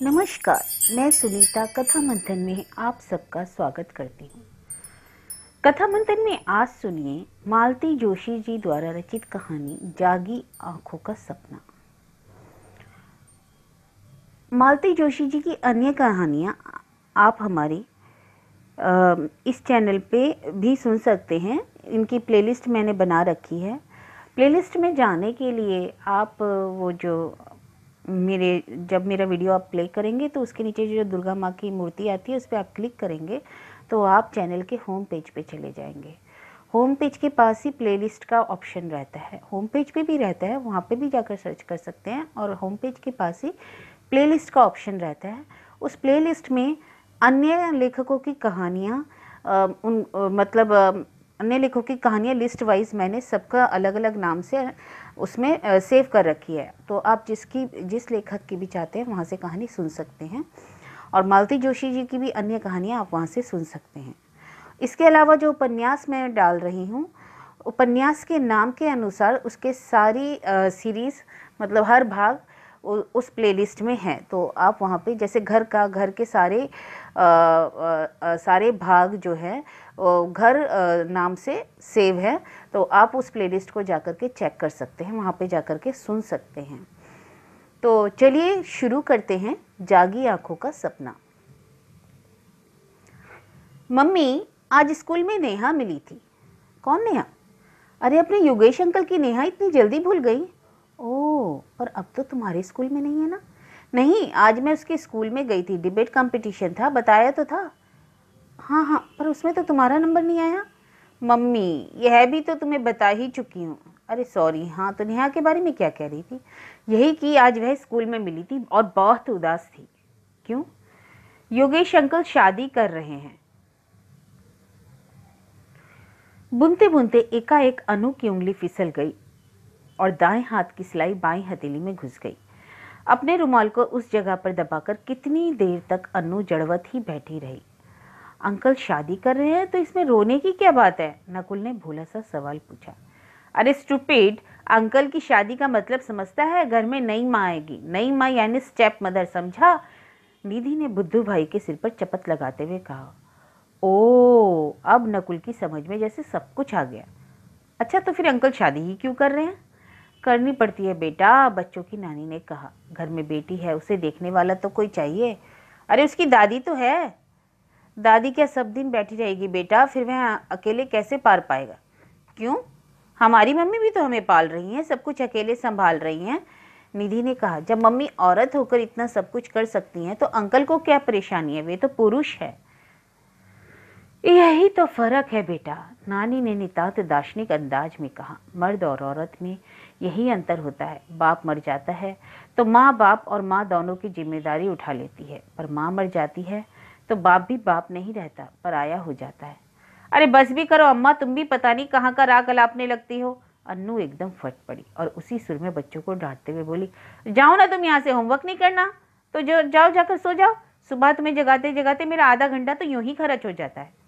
नमस्कार, मैं सुनीता कथा मंथन में आप सबका स्वागत करती हूँ। कथा मंथन में आज सुनिए मालती जोशी जी द्वारा रचित कहानी जागी आंखों का सपना। मालती जोशी जी की अन्य कहानियाँ आप हमारे इस चैनल पे भी सुन सकते हैं। इनकी प्लेलिस्ट मैंने बना रखी है। प्लेलिस्ट में जाने के लिए आप वो जो जब मेरा वीडियो आप प्ले करेंगे तो उसके नीचे जो दुर्गा माँ की मूर्ति आती है उस पर आप क्लिक करेंगे तो आप चैनल के होम पेज पे चले जाएंगे। होम पेज के पास ही प्लेलिस्ट का ऑप्शन रहता है। होम पेज पे भी रहता है, वहाँ पे भी जाकर सर्च कर सकते हैं। और होम पेज के पास ही प्लेलिस्ट का ऑप्शन रहता है। उस प्लेलिस्ट में अन्य लेखकों की कहानियाँ अन्य लेखकों की कहानियाँ लिस्ट वाइज मैंने सबका अलग अलग नाम से उसमें सेव कर रखी है। तो आप जिस लेखक की भी चाहते हैं वहाँ से कहानी सुन सकते हैं। और मालती जोशी जी की भी अन्य कहानियाँ आप वहाँ से सुन सकते हैं। इसके अलावा जो उपन्यास मैं डाल रही हूँ, उपन्यास के नाम के अनुसार उसके सारी सीरीज़ मतलब हर भाग उस प्लेलिस्ट में है। तो आप वहाँ पे जैसे घर के सारे भाग जो है घर नाम से सेव है। तो आप उस प्लेलिस्ट को जाकर के चेक कर सकते हैं, वहाँ पे जाकर के सुन सकते हैं। तो चलिए शुरू करते हैं जागी आंखों का सपना। मम्मी, आज स्कूल में नेहा मिली थी। कौन नेहा? अरे अपने योगेश अंकल की नेहा इतनी जल्दी भूल गई? ओह, और अब तो तुम्हारे स्कूल में नहीं है ना? नहीं, आज मैं उसके स्कूल में गई थी, डिबेट कंपटीशन था, बताया तो था। हाँ हाँ, पर उसमें तो तुम्हारा नंबर नहीं आया। मम्मी, यह भी तो तुम्हें बता ही चुकी हूँ। अरे सॉरी। हाँ, तो नेहा के बारे में क्या कह रही थी? यही कि आज वह स्कूल में मिली थी और बहुत उदास थी। क्यों? योगेश अंकल शादी कर रहे हैं। बुनते बुनते एकाएक अनु की उंगली फिसल गई और दाएं हाथ की सिलाई बाईं हथेली में घुस गई। अपने रुमाल को उस जगह पर दबाकर कितनी देर तक अनु जड़वत ही बैठी रही। अंकल शादी कर रहे हैं तो इसमें रोने की क्या बात है? नकुल ने भोला सा सवाल पूछा। अरे स्टूपिड, अंकल की शादी का मतलब समझता है? घर में नई माँ आएगी। नई माँ यानी स्टेप मदर, समझा? निधि ने बुद्धू भाई के सिर पर चपत लगाते हुए कहा। ओ, अब नकुल की समझ में जैसे सब कुछ आ गया। अच्छा, तो फिर अंकल शादी ही क्यों कर रहे हैं? करनी पड़ती है बेटा, बच्चों की नानी ने कहा। घर में बेटी है, उसे देखने वाला तो कोई चाहिए। अरे उसकी दादी तो है। दादी क्या सब दिन बैठी रहेगी बेटा? फिर वह अकेले कैसे पार पाएगा? क्यों? हमारी मम्मी भी तो हमें पाल रही हैं, सब कुछ अकेले संभाल रही हैं। निधि ने कहा। जब मम्मी औरत होकर इतना सब कुछ कर सकती हैं तो अंकल को क्या परेशानी है? वे तो पुरुष है। यही तो फर्क है बेटा, नानी ने नितांत दार्शनिक अंदाज में कहा। मर्द और औरत में यही अंतर होता है। बाप मर जाता है तो माँ बाप और माँ दोनों की जिम्मेदारी उठा लेती है, पर माँ मर जाती है तो बाप भी बाप नहीं रहता, पराया हो जाता है। अरे बस भी करो अम्मा, तुम भी पता नहीं कहाँ का राग अलापने लगती हो। अन्नू एकदम फट पड़ी और उसी सुर में बच्चों को डांटते हुए बोली। जाओ ना तुम यहाँ से, होमवर्क नहीं करना तो जो जाओ, जाकर सो जाओ। सुबह तुम्हें जगाते जगाते मेरा आधा घंटा तो यूं ही खर्च हो जाता है।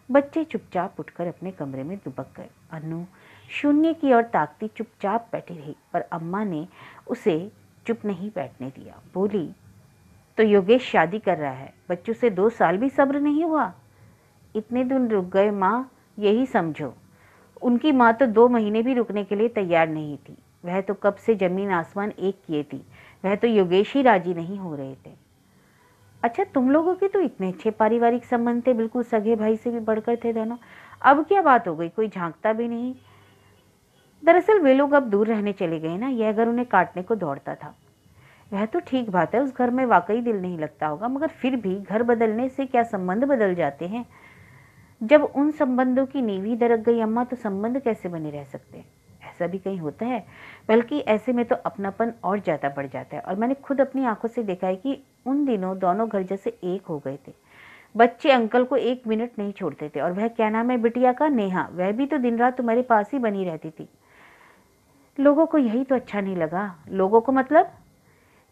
बच्चे चुपचाप उठकर अपने कमरे में दुबक गए। अनु शून्य की ओर ताकती चुपचाप बैठी रही, पर अम्मा ने उसे चुप नहीं बैठने दिया। बोली, तो योगेश शादी कर रहा है, बच्चों से 2 साल भी सब्र नहीं हुआ? इतने दिन रुक गए माँ, यही समझो। उनकी माँ तो 2 महीने भी रुकने के लिए तैयार नहीं थी। वह तो कब से जमीन आसमान एक किए थी। वह तो योगेश ही राजी नहीं हो रहे थे। अच्छा, तुम लोगों के तो इतने अच्छे पारिवारिक संबंध थे, बिल्कुल सगे भाई से भी बढ़कर थे दोनों। अब क्या बात हो गई? कोई झांकता भी नहीं। दरअसल वे लोग अब दूर रहने चले गए ना, यह घर उन्हें काटने को दौड़ता था। वह तो ठीक बात है, उस घर में वाकई दिल नहीं लगता होगा, मगर फिर भी घर बदलने से क्या संबंध बदल जाते हैं? जब उन संबंधों की नींव ही दरक गई अम्मा, तो संबंध कैसे बने रह सकते हैं? ऐसा भी कहीं होता है? बल्कि ऐसे में तो अपनापन और ज़्यादा बढ़ जाता है। और मैंने खुद अपनी आंखों से देखा है कि उन दिनों दोनों घर जैसे एक हो गए थे। बच्चे अंकल को 1 मिनट नहीं छोड़ते थे। और वह क्या नाम है बिटिया का? नेहा। वह भी तो दिन रात तुम्हारे पास ही बनी रहती थी। लोगों को यही तो अच्छा नहीं लगा। लोगों को मतलब?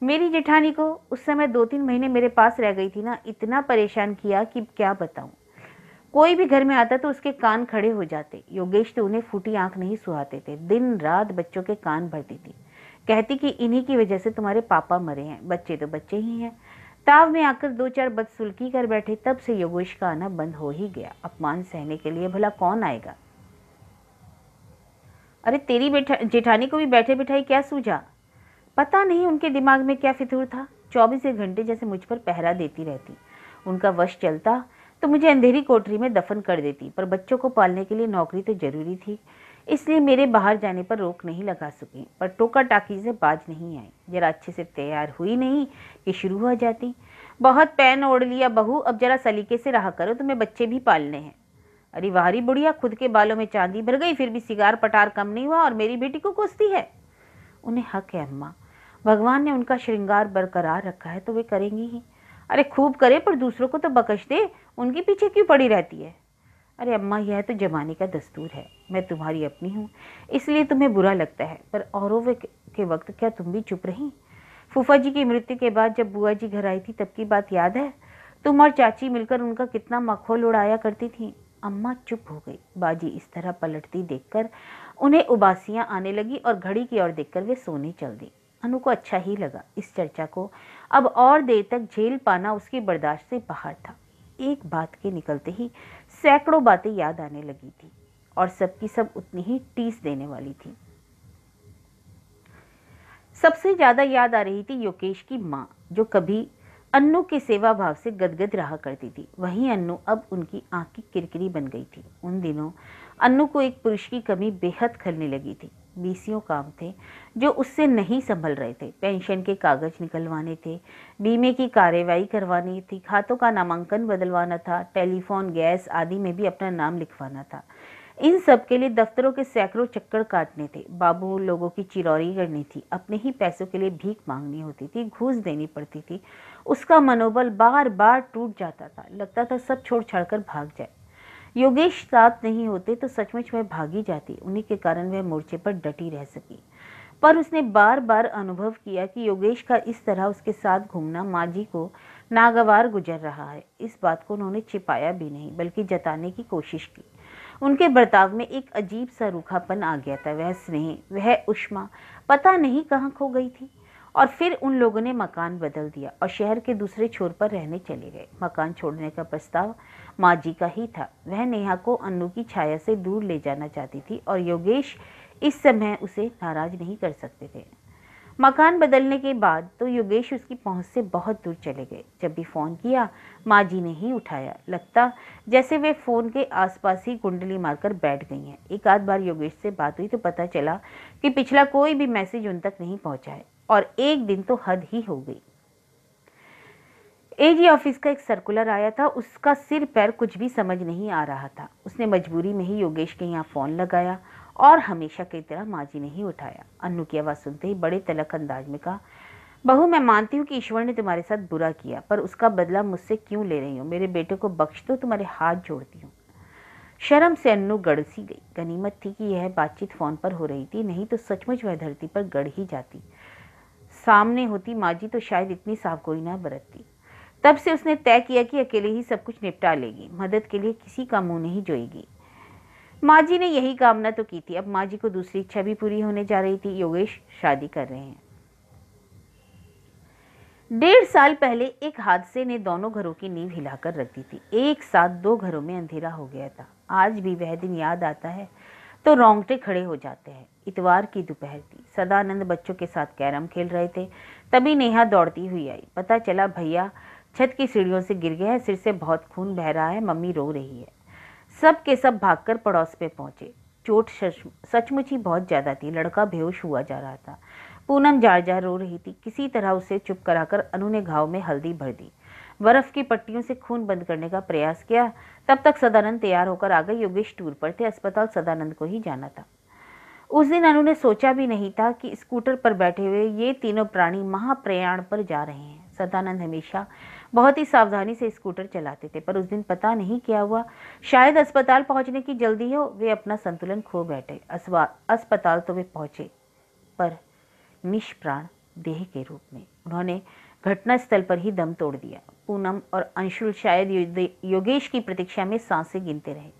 मेरी जेठानी को। उस समय 2-3 महीने मेरे पास रह गई थी ना, इतना परेशान किया कि क्या बताऊं। कोई भी घर में आता तो उसके कान खड़े हो जाते। योगेश तो उन्हें फूटी आंख नहीं सुहाते थे, दिन रात बच्चों के कान भरती थी। कहती कि इन्हीं की वजह से तुम्हारे पापा मरे हैं, बच्चे तो बच्चे ही हैं। ताव में आकर दो चार बदसुल्की कर बैठे, तब से योगेश का आना बंद हो ही गया। अपमान सहने के लिए भला कौन आएगा? अरे तेरी जेठानी को भी बैठे बिठाई क्या सूझा? पता नहीं उनके दिमाग में क्या फितूर था, 24 घंटे जैसे मुझ पर पहरा देती रहती। उनका वश चलता तो मुझे अंधेरी कोठरी में दफन कर देती, पर बच्चों को पालने के लिए नौकरी तो जरूरी थी, इसलिए मेरे बाहर जाने पर रोक नहीं लगा सकी। पर टोका टाकी से बाज नहीं आई। जरा अच्छे से तैयार हुई नहीं कि शुरू हो जाती, बहुत पैन ओढ़ लिया बहू, अब जरा सलीके से रहा करो, तुम्हें बच्चे भी पालने हैं। अरे वाहरी बुढ़िया, खुद के बालों में चांदी भर गई, फिर भी सिगार पटार कम नहीं हुआ और मेरी बेटी को कोसती है। उन्हें हक है अम्मा, भगवान ने उनका श्रृंगार बरकरार रखा है तो वे करेंगी ही। अरे खूब करे, पर दूसरों को तो बकश दे, उनके पीछे क्यों पड़ी रहती है? अरे अम्मा, यह तो जमाने का दस्तूर है। मैं तुम्हारी अपनी हूँ, इसलिए तुम्हें बुरा लगता है, पर औरों के वक्त क्या तुम भी चुप रही? फूफा जी की मृत्यु के बाद जब बुआ जी घर आई थी तब की बात याद है? तुम और चाची मिलकर उनका कितना मखौल उड़ाया करती थी। अम्मा चुप हो गई। बाजी इस तरह पलटती देखकर उन्हें उबासियां आने लगी और घड़ी की ओर देखकर वे सोने चल दी। अनु को अच्छा ही लगा। इस चर्चा को अब और देर तक झेल पाना उसकी बर्दाश्त से बाहर था। एक बात के निकलते ही सैकड़ों बातें याद आने लगी थी और सबकी सब उतनी ही टीस देने वाली थी। सबसे ज्यादा याद आ रही थी योगेश की माँ, जो कभी अन्नू के सेवा भाव से गदगद रहा करती थी। वहीं अन्नू अब उनकी आंख की किरकिरी बन गई थी। उन दिनों अन्नू को एक पुरुष की कमी बेहद खलने लगी थी। 20 काम थे जो उससे नहीं संभल रहे थे। पेंशन के कागज निकलवाने थे, बीमे की कार्यवाही करवानी थी, खातों का नामांकन बदलवाना था, टेलीफोन, गैस आदि में भी अपना नाम लिखवाना था। इन सब के लिए दफ्तरों के सैकड़ों चक्कर काटने थे। बाबू लोगों की चिरौरी करनी थी, अपने ही पैसों के लिए भीख मांगनी होती थी, घूस देनी पड़ती थी। उसका मनोबल बार बार टूट जाता था। लगता था सब छोड़ छाड़कर भाग जाए। योगेश साथ नहीं होते तो सचमुच वह भागी जाती। उन्हीं के कारण वह मोर्चे पर डटी रह सकी। पर उसने बार बार अनुभव किया कि योगेश का इस तरह उसके साथ घूमना माँ जी को नागवार गुजर रहा है। इस बात को उन्होंने छिपाया भी नहीं, बल्कि जताने की कोशिश की। उनके बर्ताव में एक अजीब सा रूखापन आ गया था। वह स्नेह, वह उष्मा पता नहीं कहाँ खो गई थी। और फिर उन लोगों ने मकान बदल दिया और शहर के दूसरे छोर पर रहने चले गए। मकान छोड़ने का प्रस्ताव माँ जी का ही था। वह नेहा को अन्नू की छाया से दूर ले जाना चाहती थी और योगेश इस समय उसे नाराज नहीं कर सकते थे। मकान बदलने के बाद तो योगेश उसकी पहुंच से बहुत दूर चले गए। जब भी फोन किया माँ जी ने ही उठाया। लगता जैसे वे फोन के आसपास ही कुंडली मारकर बैठ गई हैं। एक आध बार योगेश से बात हुई तो पता चला कि पिछला कोई भी मैसेज उन तक नहीं पहुंचा है। और एक दिन तो हद ही हो गई। एजी ऑफिस का एक सर्कुलर आया था। उसका सिर पैर कुछ भी समझ नहीं आ रहा था। उसने मजबूरी में ही योगेश के यहाँ फोन लगाया और हमेशा की तरह माँ जी ने ही उठाया। अन्नू की आवाज़ सुनते ही बड़े तलख अंदाज में कहा, बहू मैं मानती हूँ कि ईश्वर ने तुम्हारे साथ बुरा किया, पर उसका बदला मुझसे क्यों ले रही हो? मेरे बेटे को बख्श दो, तुम्हारे हाथ जोड़ती हूँ। शर्म से अन्नू गड़सी गई। गनीमत थी कि यह बातचीत फोन पर हो रही थी, नहीं तो सचमुच वह धरती पर गड़ ही जाती। सामने होती माँ जी तो शायद इतनी सावगोई ना बरतती। तब से उसने तय किया कि अकेले ही सब कुछ निपटा लेगी, मदद के लिए किसी का मुंह नहीं जोएगी। माँ जी ने यही कामना तो की थी। अब माँ जी को दूसरी इच्छा भी पूरी होने जा रही थी। योगेश शादी कर रहे हैं। 1.5 साल पहले एक हादसे ने दोनों घरों की नींव हिलाकर रख दी थी। एक साथ 2 घरों में अंधेरा हो गया था। आज भी वह दिन याद आता है तो रोंगटे खड़े हो जाते हैं। इतवार की दोपहर थी। सदानंद बच्चों के साथ कैरम खेल रहे थे। तभी नेहा दौड़ती हुई आई। पता चला भैया छत की सीढ़ियों से गिर गया है, सिर से बहुत खून बह रहा है, मम्मी रो रही है। सब के सब भागकर पड़ोस पे पहुंचे। चोट सचमुच ही बहुत ज्यादा थी। लड़का बेहोश हुआ जा रहा था। पूनम जार जार रो रही थी। किसी तरह उसे चुप कराकर अनु ने घाव में हल्दी भर दी, बर्फ की पट्टियों से खून बंद करने का प्रयास किया। तब तक सदानंद तैयार होकर आ गए। योगेश टूर पर थे। अस्पताल सदानंद को ही जाना था। उस दिन अनु ने सोचा भी नहीं था कि स्कूटर पर बैठे हुए ये तीनों प्राणी महाप्रयाण पर जा रहे हैं। सदानंद हमेशा बहुत ही सावधानी से स्कूटर चलाते थे, पर उस दिन पता नहीं क्या हुआ। शायद अस्पताल पहुंचने की जल्दी हो, वे अपना संतुलन खो बैठे। अस्पताल तो वे पहुंचे, पर निष्प्राण देह के रूप में। उन्होंने घटनास्थल पर ही दम तोड़ दिया। पूनम और अंशुल शायद योगेश की प्रतीक्षा में सांसें गिनते रहे।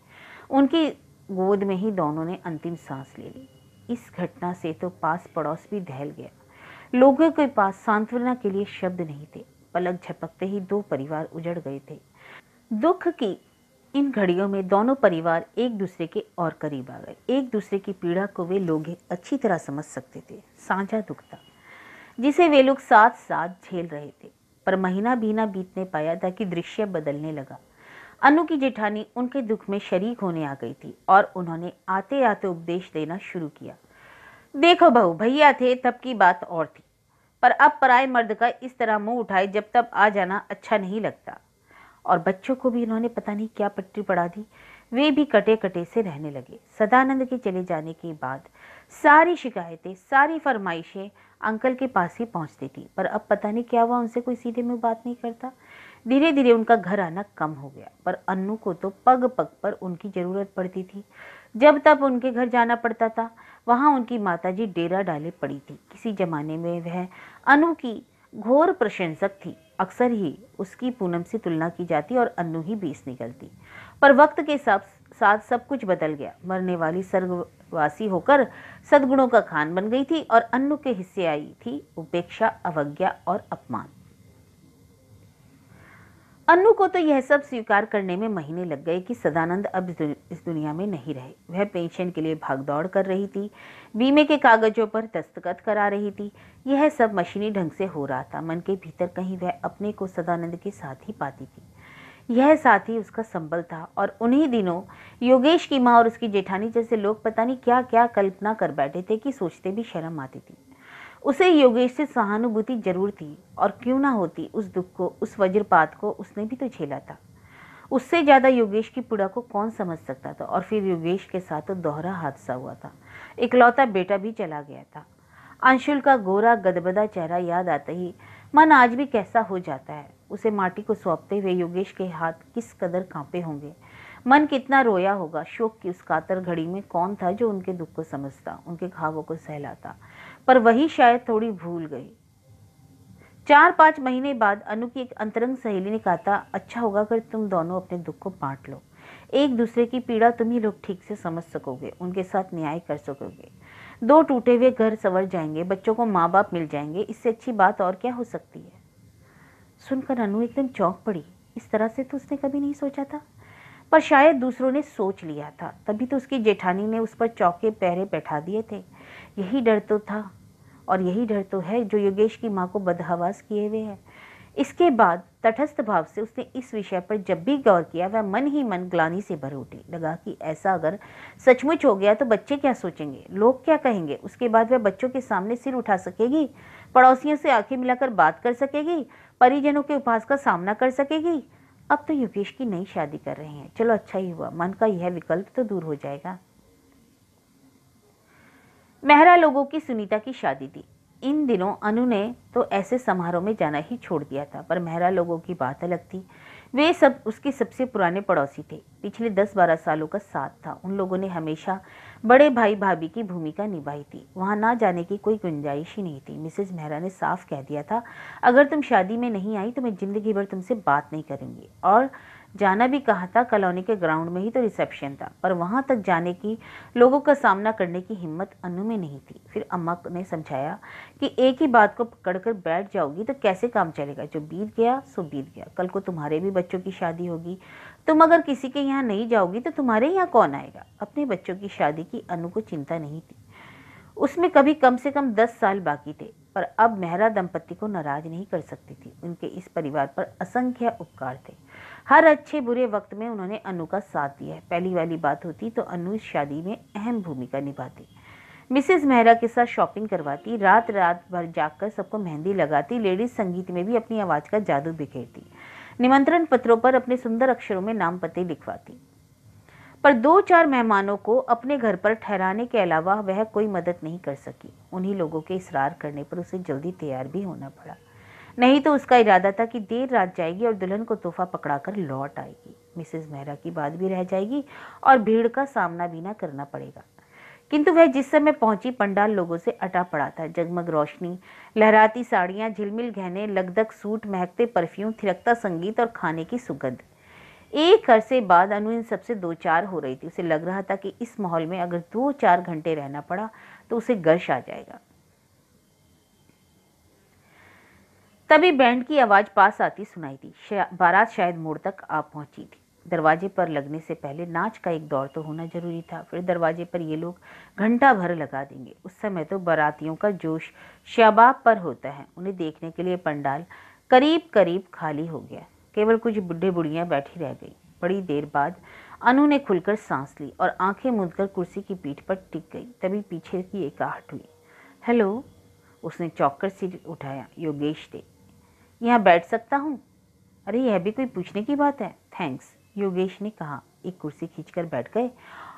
उनकी गोद में ही दोनों ने अंतिम सांस ले ली। इस घटना से तो पास पड़ोस भी दहल गया। लोगों के पास सांत्वना के लिए शब्द नहीं थे। पलक झपकते ही दो परिवार उजड़ गए थे। दुख की इन घड़ियों में दोनों परिवार एक दूसरे के और करीब आ गए। एक दूसरे की पीड़ा को वे लोग अच्छी तरह समझ सकते थे। साझा दुख था जिसे वे लोग साथ साथ झेल रहे थे। पर महीना भी ना बीतने पाया था कि दृश्य बदलने लगा। अनु की जेठानी उनके दुख में शरीक होने आ गई थी और उन्होंने आते आते उपदेश देना शुरू किया। देखो बहू, भैया थे तब की बात और थी, पर अब पराए मर्द का इस तरह मुंह उठाए जब तब आ जाना अच्छा नहीं लगता। और बच्चों को भी इन्होंने पता नहीं क्या पट्टी पढ़ा दी। वे भी कटे कटे से रहने लगे। सदानंद के चले जाने के बाद सारी शिकायतें, सारी फरमाइशें अंकल के पास ही पहुंचती थी। पर अब पता नहीं क्या हुआ, उनसे कोई सीधे मुंह बात नहीं करता। धीरे धीरे उनका घर आना कम हो गया। पर अन्नू को तो पग पग पर उनकी जरूरत पड़ती थी। जब तब उनके घर जाना पड़ता था। वहां उनकी माताजी डेरा डाले पड़ी थी। किसी जमाने में वह अनु की घोर प्रशंसक थी। अक्सर ही उसकी पूनम से तुलना की जाती और अन्नू ही बीस निकलती। पर वक्त के साथ सब कुछ बदल गया। मरने वाली स्वर्गवासी होकर सद्गुणों का खान बन गई थी और अन्नू के हिस्से आई थी उपेक्षा, अवज्ञा और अपमान। अन्नू को तो यह सब स्वीकार करने में महीने लग गए कि सदानंद अब इस दुनिया में नहीं रहे। वह पेंशन के लिए भागदौड़ कर रही थी, बीमे के कागजों पर दस्तखत करा रही थी। यह सब मशीनी ढंग से हो रहा था। मन के भीतर कहीं वह अपने को सदानंद के साथ ही पाती थी। यह साथी उसका संबल था। और उन्हीं दिनों योगेश की माँ और उसकी जेठानी जैसे लोग पता नहीं क्या क्या कल्पना कर बैठे थे कि सोचते भी शर्म आती थी। उसे योगेश से सहानुभूति जरूर थी, और क्यों ना होती। उस दुख को, उस वज्रपात को उसने भी तो झेला था। उससे ज्यादा योगेश की पीड़ा को कौन समझ सकता था। और फिर योगेश के साथ तो दोहरा हादसा हुआ था। इकलौता बेटा भी चला गया था। अंशुल का गोरा गदबदा चेहरा याद आते ही मन आज भी कैसा हो जाता है। उसे माटी को सौंपते हुए योगेश के हाथ किस कदर कांपे होंगे। मन कितना रोया होगा। शोक की उस कातर घड़ी में कौन था जो उनके दुख को समझता, उनके घावों को सहलाता। पर वही शायद थोड़ी भूल गई। 4-5 महीने बाद अनु की एक अंतरंग सहेली ने कहा था, अच्छा होगा अगर तुम दोनों अपने दुख को बांट लो। एक दूसरे की पीड़ा तुम ही लोग ठीक से समझ सकोगे, उनके साथ न्याय कर सकोगे। 2 टूटे हुए घर संवर जाएंगे, बच्चों को माँ बाप मिल जाएंगे। इससे अच्छी बात और क्या हो सकती है। सुनकर अनु एकदम चौंक पड़ी। इस तरह से तो उसने कभी नहीं सोचा था। पर शायद दूसरों ने सोच लिया था, तभी तो उसकी जेठानी ने उस पर चौके पहरे बैठा दिए थे। यही डर तो था और यही डर तो है जो योगेश की माँ को बदहवास किए हुए है। इसके बाद तटस्थ भाव से उसने इस विषय पर जब भी गौर किया, वह मन ही मन ग्लानि से भर उठी। लगा कि ऐसा अगर सचमुच हो गया तो बच्चे क्या सोचेंगे, लोग क्या कहेंगे। उसके बाद वह बच्चों के सामने सिर उठा सकेगी, पड़ोसियों से आंखें मिलाकर बात कर सकेगी, परिजनों के उपहास का सामना कर सकेगी। अब तो योगेश की नई शादी कर रहे हैं, चलो अच्छा ही हुआ, मन का यह विकल्प तो दूर हो जाएगा। मेहरा लोगों की सुनीता की शादी थी। इन दिनों अनु ने तो ऐसे समारोह में जाना ही छोड़ दिया था। पर मेहरा लोगों की बात अलग थी। वे सब उसके सबसे पुराने पड़ोसी थे। पिछले 10-12 सालों का साथ था। उन लोगों ने हमेशा बड़े भाई भाभी की भूमिका निभाई थी। वहां ना जाने की कोई गुंजाइश ही नहीं थी। मिसेज मेहरा ने साफ कह दिया था, अगर तुम शादी में नहीं आई तो मैं जिंदगी भर तुमसे बात नहीं करूंगी। और जाना भी कहा था, कॉलोनी के ग्राउंड में ही तो रिसेप्शन था। पर वहां तक जाने की, लोगों का सामना करने की हिम्मत अनु में नहीं थी। फिर अम्मा ने समझाया कि एक ही बात को पकड़कर बैठ जाओगी तो कैसे काम चलेगा। जो बीत गया सो बीत गया। कल को तुम्हारे भी बच्चों की शादी होगी। तुम अगर किसी के यहाँ नहीं जाओगी तो तुम्हारे यहाँ कौन आएगा। अपने बच्चों की शादी की अनु को चिंता नहीं थी। उसमें कभी कम से कम 10 साल बाकी थे। पर अब मेहरा दंपति को नाराज नहीं कर सकती थी। उनके इस परिवार पर असंख्य उपकार थे। हर अच्छे बुरे वक्त में उन्होंने अनु का साथ दिया है। पहली वाली बात होती तो अनु इस शादी में अहम भूमिका निभाती। मिसेज मेहरा के साथ शॉपिंग करवाती, रात रात भर जागकर सबको मेहंदी लगाती, लेडीज संगीत में भी अपनी आवाज का जादू बिखेरती, निमंत्रण पत्रों पर अपने सुंदर अक्षरों में नाम पते लिखवाती। पर 2-4 मेहमानों को अपने घर पर ठहराने के अलावा वह कोई मदद नहीं कर सकी। उन्हीं लोगों के इसरार करने पर उसे जल्दी तैयार भी होना पड़ा। नहीं तो उसका इरादा था कि देर रात जाएगी और दुल्हन को तोहफा पकड़ाकर लौट आएगी। मिसेज मेहरा की बात भी रह जाएगी और भीड़ का सामना भी ना करना पड़ेगा। किंतु वह जिस समय पहुंची, पंडाल लोगों से अटा पड़ा था। जगमग रोशनी, लहराती साड़ियां, झिलमिल गहने, लगदग सूट, महकते परफ्यूम, थिरकता संगीत और खाने की सुगंध। एक अरसे बाद अनु इन सबसे 2-4 हो रही थी। उसे लग रहा था कि इस माहौल में अगर 2-4 घंटे रहना पड़ा तो उसे गर्श आ जाएगा। तभी बैंड की आवाज पास आती सुनाई दी। बारात शायद मोड़ तक आ पहुंची थी। दरवाजे पर लगने से पहले नाच का एक दौर तो होना जरूरी था। फिर दरवाजे पर ये लोग घंटा भर लगा देंगे। उस समय तो बारातियों का जोश शाबाब पर होता है। उन्हें देखने के लिए पंडाल करीब करीब खाली हो गया। केवल कुछ बुढ़े बुढ़ियां बैठी रह गई। बड़ी देर बाद अनु ने खुलकर सांस ली और आंखें मूंदकर कुर्सी की पीठ पर टिक गई। तभी पीछे की एक आहट हुई। हेलो, उसने चौंक कर सिर उठाया। योगेश थे। यहाँ बैठ सकता हूँ? अरे यह भी कोई पूछने की बात है। थैंक्स, योगेश ने कहा। एक कुर्सी खींचकर बैठ गए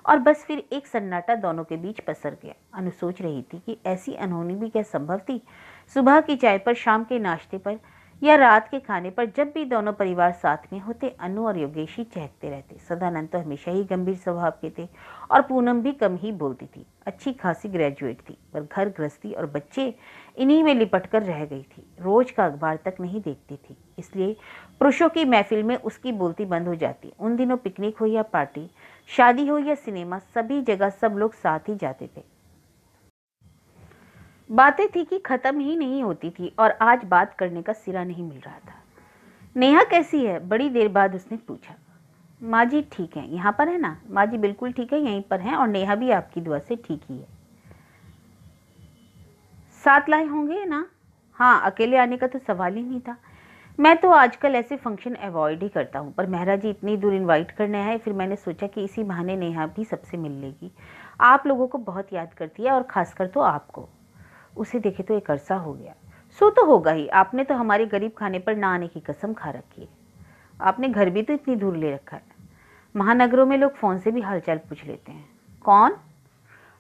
और बस फिर एक सन्नाटा दोनों के बीच पसर गया। अनु सोच रही थी कि ऐसी अनहोनी भी क्या संभव थी। सुबह की चाय पर, शाम के नाश्ते पर या रात के खाने पर जब भी दोनों परिवार साथ में होते, अनु और योगेश ही चहकते रहते। सदानंद तो हमेशा ही गंभीर स्वभाव के थे और पूनम भी कम ही बोलती थी। अच्छी खासी ग्रेजुएट थी, पर घर गृहस्थी और बच्चे इन्हीं में लिपट कर रह गई थी। रोज का अखबार तक नहीं देखती थी, इसलिए पुरुषों की महफिल में उसकी बोलती बंद हो जाती। उन दिनों पिकनिक हो या पार्टी, शादी हो या सिनेमा, सभी जगह सब लोग साथ ही जाते थे। बातें थी कि खत्म ही नहीं होती थी और आज बात करने का सिरा नहीं मिल रहा था। नेहा कैसी है? बड़ी देर बाद उसने पूछा। माँ जी ठीक है। यहाँ पर है ना? माँ जी बिल्कुल ठीक है, यहीं पर हैं और नेहा भी आपकी दुआ से ठीक ही है। साथ लाए होंगे ना? हाँ, अकेले आने का तो सवाल ही नहीं था। मैं तो आजकल ऐसे फंक्शन अवॉइड ही करता हूँ, पर मेहरा जी इतनी दूर इनवाइट करने आए, फिर मैंने सोचा कि इसी बहाने नेहा भी सबसे मिल लेगी। आप लोगों को बहुत याद करती है और खासकर तो आपको। उसे देखे तो एक अरसा हो गया। सो तो होगा ही, आपने तो हमारे गरीब खाने पर ना आने की कसम खा रखी है। आपने घर भी तो इतनी दूर ले रखा है। महानगरों में लोग फोन से भी हालचाल पूछ लेते हैं। कौन?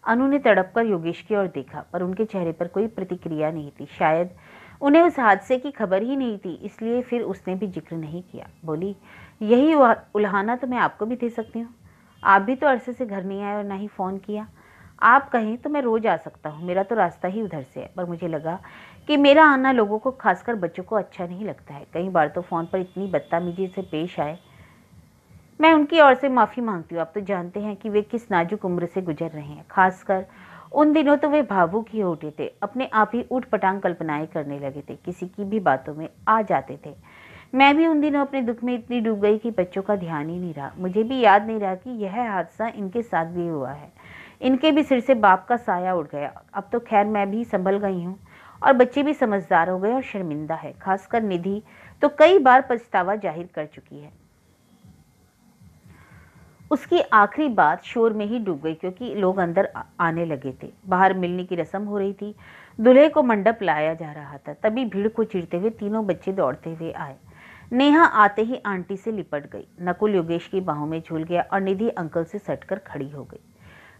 अनु ने तड़प कर योगेश की ओर देखा, पर उनके चेहरे पर कोई प्रतिक्रिया नहीं थी। शायद उन्हें उस हादसे की खबर ही नहीं थी, इसलिए फिर उसने भी जिक्र नहीं किया। बोली, यही उल्हाना तो मैं आपको भी दे सकती हूँ। आप भी तो अरसे से घर नहीं आए और ना ही फ़ोन किया। आप कहें तो मैं रोज़ आ सकता हूँ, मेरा तो रास्ता ही उधर से है, पर मुझे लगा कि मेरा आना लोगों को, खासकर बच्चों को अच्छा नहीं लगता है। कई बार तो फ़ोन पर इतनी बदतमीजी से पेश आए, मैं उनकी ओर से माफ़ी मांगती हूँ। आप तो जानते हैं कि वे किस नाजुक उम्र से गुजर रहे हैं। खासकर उन दिनों तो वे भावुक ही उठे थे, अपने आप ही ऊट पटांग कल्पनाएं करने लगे थे, किसी की भी बातों में आ जाते थे। मैं भी उन दिनों अपने दुख में इतनी डूब गई कि बच्चों का ध्यान ही नहीं रहा। मुझे भी याद नहीं रहा कि यह हादसा इनके साथ भी हुआ है। इनके भी सिर से बाप का साया उड़ गया। अब तो खैर मैं भी संभल गई हूँ और बच्चे भी समझदार हो गए और शर्मिंदा है। खासकर निधि तो कई बार पछतावा जाहिर कर चुकी है। उसकी आखिरी बात शोर में ही डूब गई, क्योंकि लोग अंदर आने लगे थे। बाहर मिलने की रस्म हो रही थी। दूल्हे को मंडप लाया जा रहा था। तभी भीड़ को चीरते हुए तीनों बच्चे दौड़ते हुए आए। नेहा आते ही आंटी से लिपट गई। नकुल योगेश की बाहों में झूल गया और निधि अंकल से सटकर खड़ी हो गई।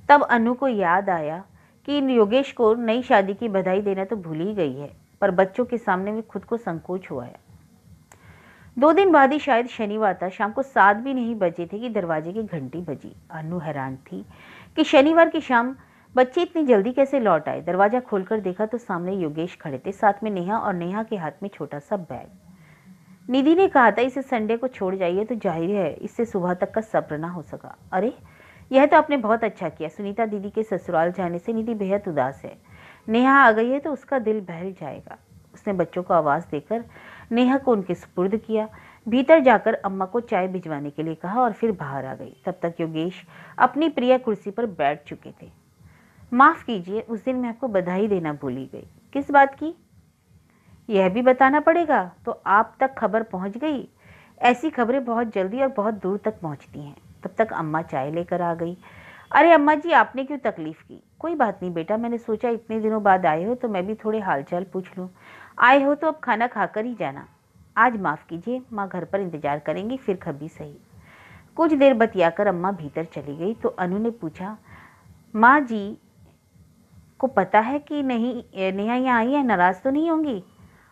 तब अनु को याद आया कि योगेश को नई शादी की बधाई देना तो भूल ही गई है, पर बच्चों के सामने में खुद को संकोच हुआ है। 2 दिन बाद ही, शायद शनिवार था, शाम को 7 भी नहीं बजे थे कि दरवाजे की घंटी बजी। अनु हैरान थी कि शनिवार की शाम बच्चे इतनी जल्दी कैसे लौट आए। दरवाजा खोलकर देखा तो सामने योगेश खड़े थे, साथ में नेहा, और नेहा के हाथ में छोटा सा बैग। निधि ने कहा था इसे संडे को छोड़ जाइए, तो जाहिर है इससे सुबह तक का सब्र ना हो सका। अरे यह तो आपने बहुत अच्छा किया। सुनीता दीदी के ससुराल जाने से निधि बेहद उदास है। नेहा आ गई है तो उसका दिल बहल जाएगा। उसने बच्चों को आवाज़ देकर नेहा को उनके सुपुर्द किया, भीतर जाकर अम्मा को चाय भिजवाने के लिए कहा और फिर बाहर आ गई। तब तक योगेश अपनी प्रिय कुर्सी पर बैठ चुके थे। माफ़ कीजिए, उस दिन मैं आपको बधाई देना भूली गई। किस बात की? यह भी बताना पड़ेगा। तो आप तक खबर पहुंच गई? ऐसी खबरें बहुत जल्दी और बहुत दूर तक पहुंचती हैं। तब तक अम्मा चाय लेकर आ गई। अरे अम्मा जी, आपने क्यों तकलीफ की? कोई बात नहीं बेटा, मैंने सोचा इतने दिनों बाद आए हो तो मैं भी थोड़े हालचाल पूछ लूँ। आए हो तो अब खाना खाकर ही जाना। आज माफ़ कीजिए, माँ घर पर इंतजार करेंगी, फिर कभी सही। कुछ देर बतियाकर अम्मा भीतर चली गई तो अनु ने पूछा, माँ जी को पता है कि नहीं नेहा यहाँ आई है? नाराज़ तो नहीं होंगी?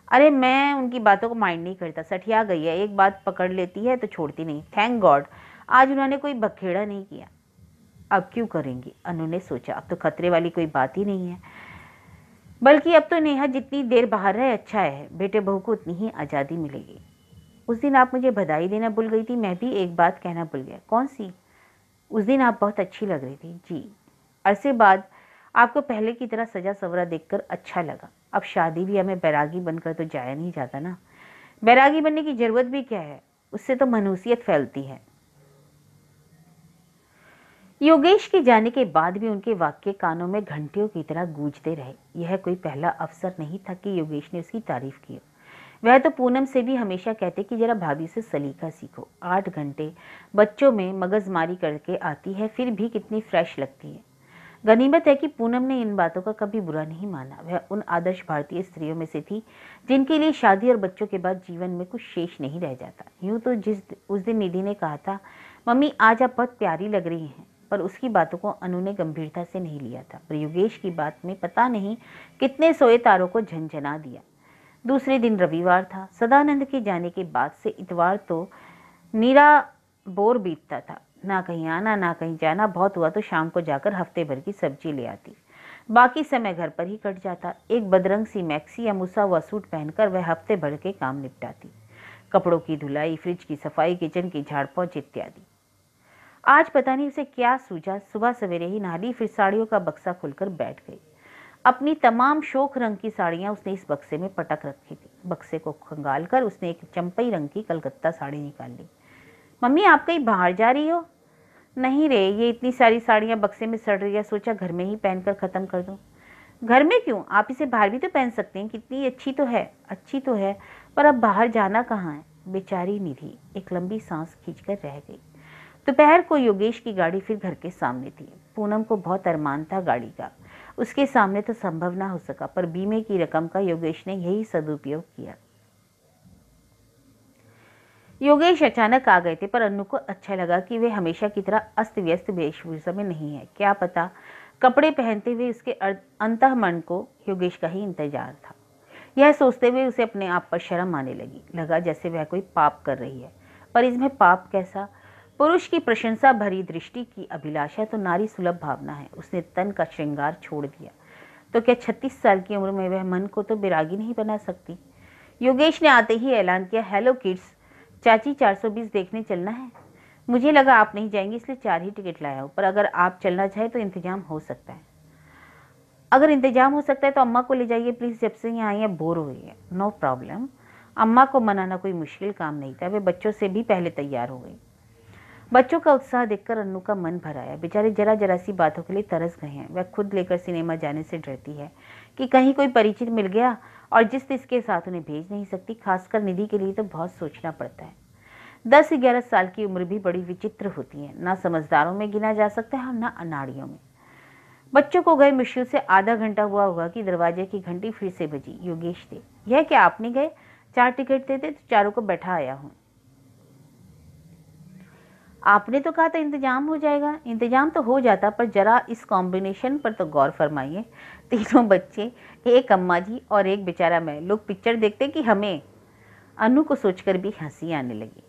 अरे मैं उनकी बातों को माइंड नहीं करता, सठिया गई है, एक बात पकड़ लेती है तो छोड़ती नहीं। थैंक गॉड आज उन्होंने कोई बखेड़ा नहीं किया। अब क्यों करेंगी? अनु ने सोचा, अब तो खतरे वाली कोई बात ही नहीं है, बल्कि अब तो नेहा जितनी देर बाहर रहे अच्छा है, बेटे बहू को उतनी ही आज़ादी मिलेगी। उस दिन आप मुझे बधाई देना भूल गई थी, मैं भी एक बात कहना भूल गया। कौन सी? उस दिन आप बहुत अच्छी लग रही थी। जी, अरसे बाद आपको पहले की तरह सजा सवरा देखकर अच्छा लगा। अब शादी भी हमें बैरागी बनकर तो जाया नहीं जाता ना। बैरागी बनने की जरूरत भी क्या है, उससे तो मनहूसियत फैलती है। योगेश के जाने के बाद भी उनके वाक्य कानों में घंटियों की तरह गूंजते रहे। यह कोई पहला अवसर नहीं था कि योगेश ने उसकी तारीफ की। वह तो पूनम से भी हमेशा कहते कि जरा भाभी से सलीका सीखो। 8 घंटे बच्चों में मगजमारी करके आती है, फिर भी कितनी फ्रेश लगती है। गनीमत है कि पूनम ने इन बातों का कभी बुरा नहीं माना। वह उन आदर्श भारतीय स्त्रियों में से थी जिनके लिए शादी और बच्चों के बाद जीवन में कुछ शेष नहीं रह जाता। यूं तो उस दिन निधि ने कहा था, मम्मी आज आप बहुत प्यारी लग रही हैं, पर उसकी बातों को अनु ने गंभीरता से नहीं लिया था। पर योगेश की बात में पता नहीं कितने सोए तारों को झंझना दिया। दूसरे दिन रविवार था। सदानंद के जाने के बाद से इतवार तो नीरा बोर बीतता था। ना कहीं आना ना कहीं जाना, बहुत हुआ तो शाम को जाकर हफ्ते भर की सब्जी ले आती। बाकी समय घर पर ही कट जाता। एक बदरंग सी मैक्सी या मुसा हुआ सूट पहनकर वह हफ्ते भर के काम निपटाती। कपड़ों की धुलाई, फ्रिज की सफाई, किचन की झाड़ पोंछ इत्यादि। आज पता नहीं उसे क्या सूझा, सुबह सवेरे ही नहा ली, फिर साड़ियों का बक्सा खोलकर बैठ गई। अपनी तमाम शोक रंग की साड़ियां उसने इस बक्से में पटक रखी थी। बक्से को खंगाल कर उसने एक चंपई रंग की कलकत्ता साड़ी निकाल ली। मम्मी आप कहीं बाहर जा रही हो? नहीं रे, ये इतनी सारी साड़ियां बक्से में सड़ रही है, सोचा घर में ही पहनकर खत्म कर दूं। घर में क्यों, आप इसे बाहर भी तो पहन सकते हैं, कितनी अच्छी तो है। अच्छी तो है, पर अब बाहर जाना कहाँ है। बेचारी निधि एक लंबी सांस खींचकर रह गई। दोपहर को योगेश की गाड़ी फिर घर के सामने थी। पूनम को बहुत अरमान था गाड़ी का। उसके सामने तो संभव ना हो सका, पर बीमे की रकम का योगेश ने यही सदुपयोग किया। योगेश अचानक आ गए थे, पर अन्नू को अच्छा लगा कि वे हमेशा की तरह अस्त व्यस्त वेशभूषा में नहीं है। क्या पता कपड़े पहनते हुए उसके अंतःमन को योगेश का ही इंतजार था। यह सोचते हुए उसे अपने आप पर शर्म आने लगी। लगा जैसे वह कोई पाप कर रही है, पर इसमें पाप कैसा। पुरुष की प्रशंसा भरी दृष्टि की अभिलाषा तो नारी सुलभ भावना है। उसने तन का श्रृंगार छोड़ दिया तो क्या 36 साल की उम्र में वह मन को तो बैरागी नहीं बना सकती। योगेश ने आते ही ऐलान किया, हेलो किड्स, चाची 420 देखने चलना है। मुझे लगा आप नहीं जाएंगी, इसलिए 4 ही टिकट लाया हूँ, पर अगर आप चलना चाहे तो इंतजाम हो सकता है। अगर इंतजाम हो सकता है तो अम्मा को ले जाइए प्लीज़, जब से यहाँ आई है बोर हो गई है। No problem. अम्मा को मनाना कोई मुश्किल काम नहीं था। वे बच्चों से भी पहले तैयार हो गई। बच्चों का उत्साह देखकर अन्नू का मन भर आया। बेचारे जरा जरा सी बातों के लिए तरस गए हैं। वह खुद लेकर सिनेमा जाने से डरती है कि कहीं कोई परिचित मिल गया, और जिसके साथ उन्हें भेज नहीं सकती। खासकर निधि के लिए तो बहुत सोचना पड़ता है। 10-11 साल की उम्र भी बड़ी विचित्र होती है। ना समझदारों में गिना जा सकता है और ना अनाड़ियों में। बच्चों को गए मुश्किल से आधा घंटा हुआ होगा कि दरवाजे की घंटी फिर से बजी। योगेश थे। यह क्या आप नहीं गए? 4 टिकट देते तो चारों को बैठा आया हूँ। आपने तो कहा था इंतजाम हो जाएगा। इंतजाम तो हो जाता, पर जरा इस कॉम्बिनेशन पर तो गौर फरमाइए। तीनों बच्चे, एक अम्मा जी और एक बेचारा मैं, लोग पिक्चर देखते कि हमें। अनु को सोचकर भी हंसी आने लगी।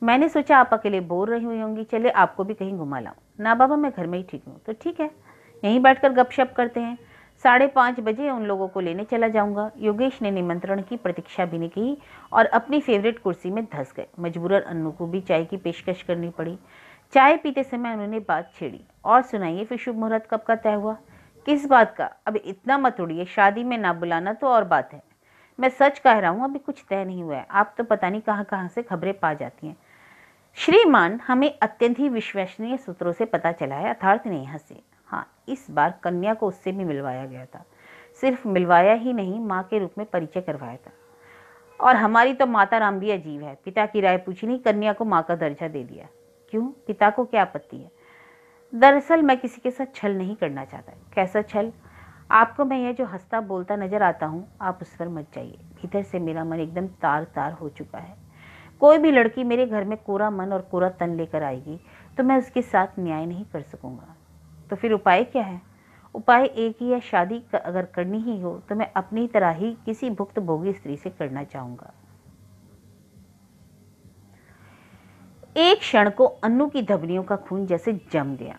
मैंने सोचा आप अकेले बोर रही हुई होंगी, चले आपको भी कहीं घुमा लाऊं। ना बाबा, मैं घर में ही ठीक हूँ। तो ठीक है, यहीं बैठकर गपशप करते हैं। 5:30 बजे उन लोगों को लेने चला जाऊंगा। योगेश ने निमंत्रण की प्रतीक्षा भी नहीं की और अपनी फेवरेट कुर्सी में धंस गए। मजबूरन अन्नू को भी चाय की पेशकश करनी पड़ी। चाय पीते समय उन्होंने बात छेड़ी, और सुनाइए फिर शुभ मुहूर्त कब का तय हुआ? किस बात का? अब इतना मत उड़िए, शादी में ना बुलाना तो और बात है। मैं सच कह रहा हूँ, अभी कुछ तय नहीं हुआ है। आप तो पता नहीं कहाँ कहाँ से खबरें पा जाती हैं। श्रीमान, हमें अत्यंत ही विश्वसनीय सूत्रों से पता चला है। अर्थात नहीं हंसे। हाँ, इस बार कन्या को उससे भी मिलवाया गया था। सिर्फ मिलवाया ही नहीं, माँ के रूप में परिचय करवाया था। और हमारी तो माता राम भी अजीब है। पिता की राय पूछी नहीं, कन्या को माँ का दर्जा दे दिया। क्यों? पिता को क्या आपत्ति है? दरअसल मैं किसी के साथ छल नहीं करना चाहता। कैसा छल? आपको मैं यह जो हंसता बोलता नजर आता हूँ, आप उस पर मत जाइए। भीतर से मेरा मन एकदम तार तार हो चुका है। कोई भी लड़की मेरे घर में कोरा मन और कोरा तन लेकर आएगी तो मैं उसके साथ न्याय नहीं कर सकूंगा। तो फिर उपाय क्या है? उपाय एक ही है, शादी अगर करनी ही हो तो मैं अपनी तरह ही किसी भुक्त भोगी स्त्री से करना चाहूंगा। एक क्षण को अन्नू की धमनियों का खून जैसे जम गया।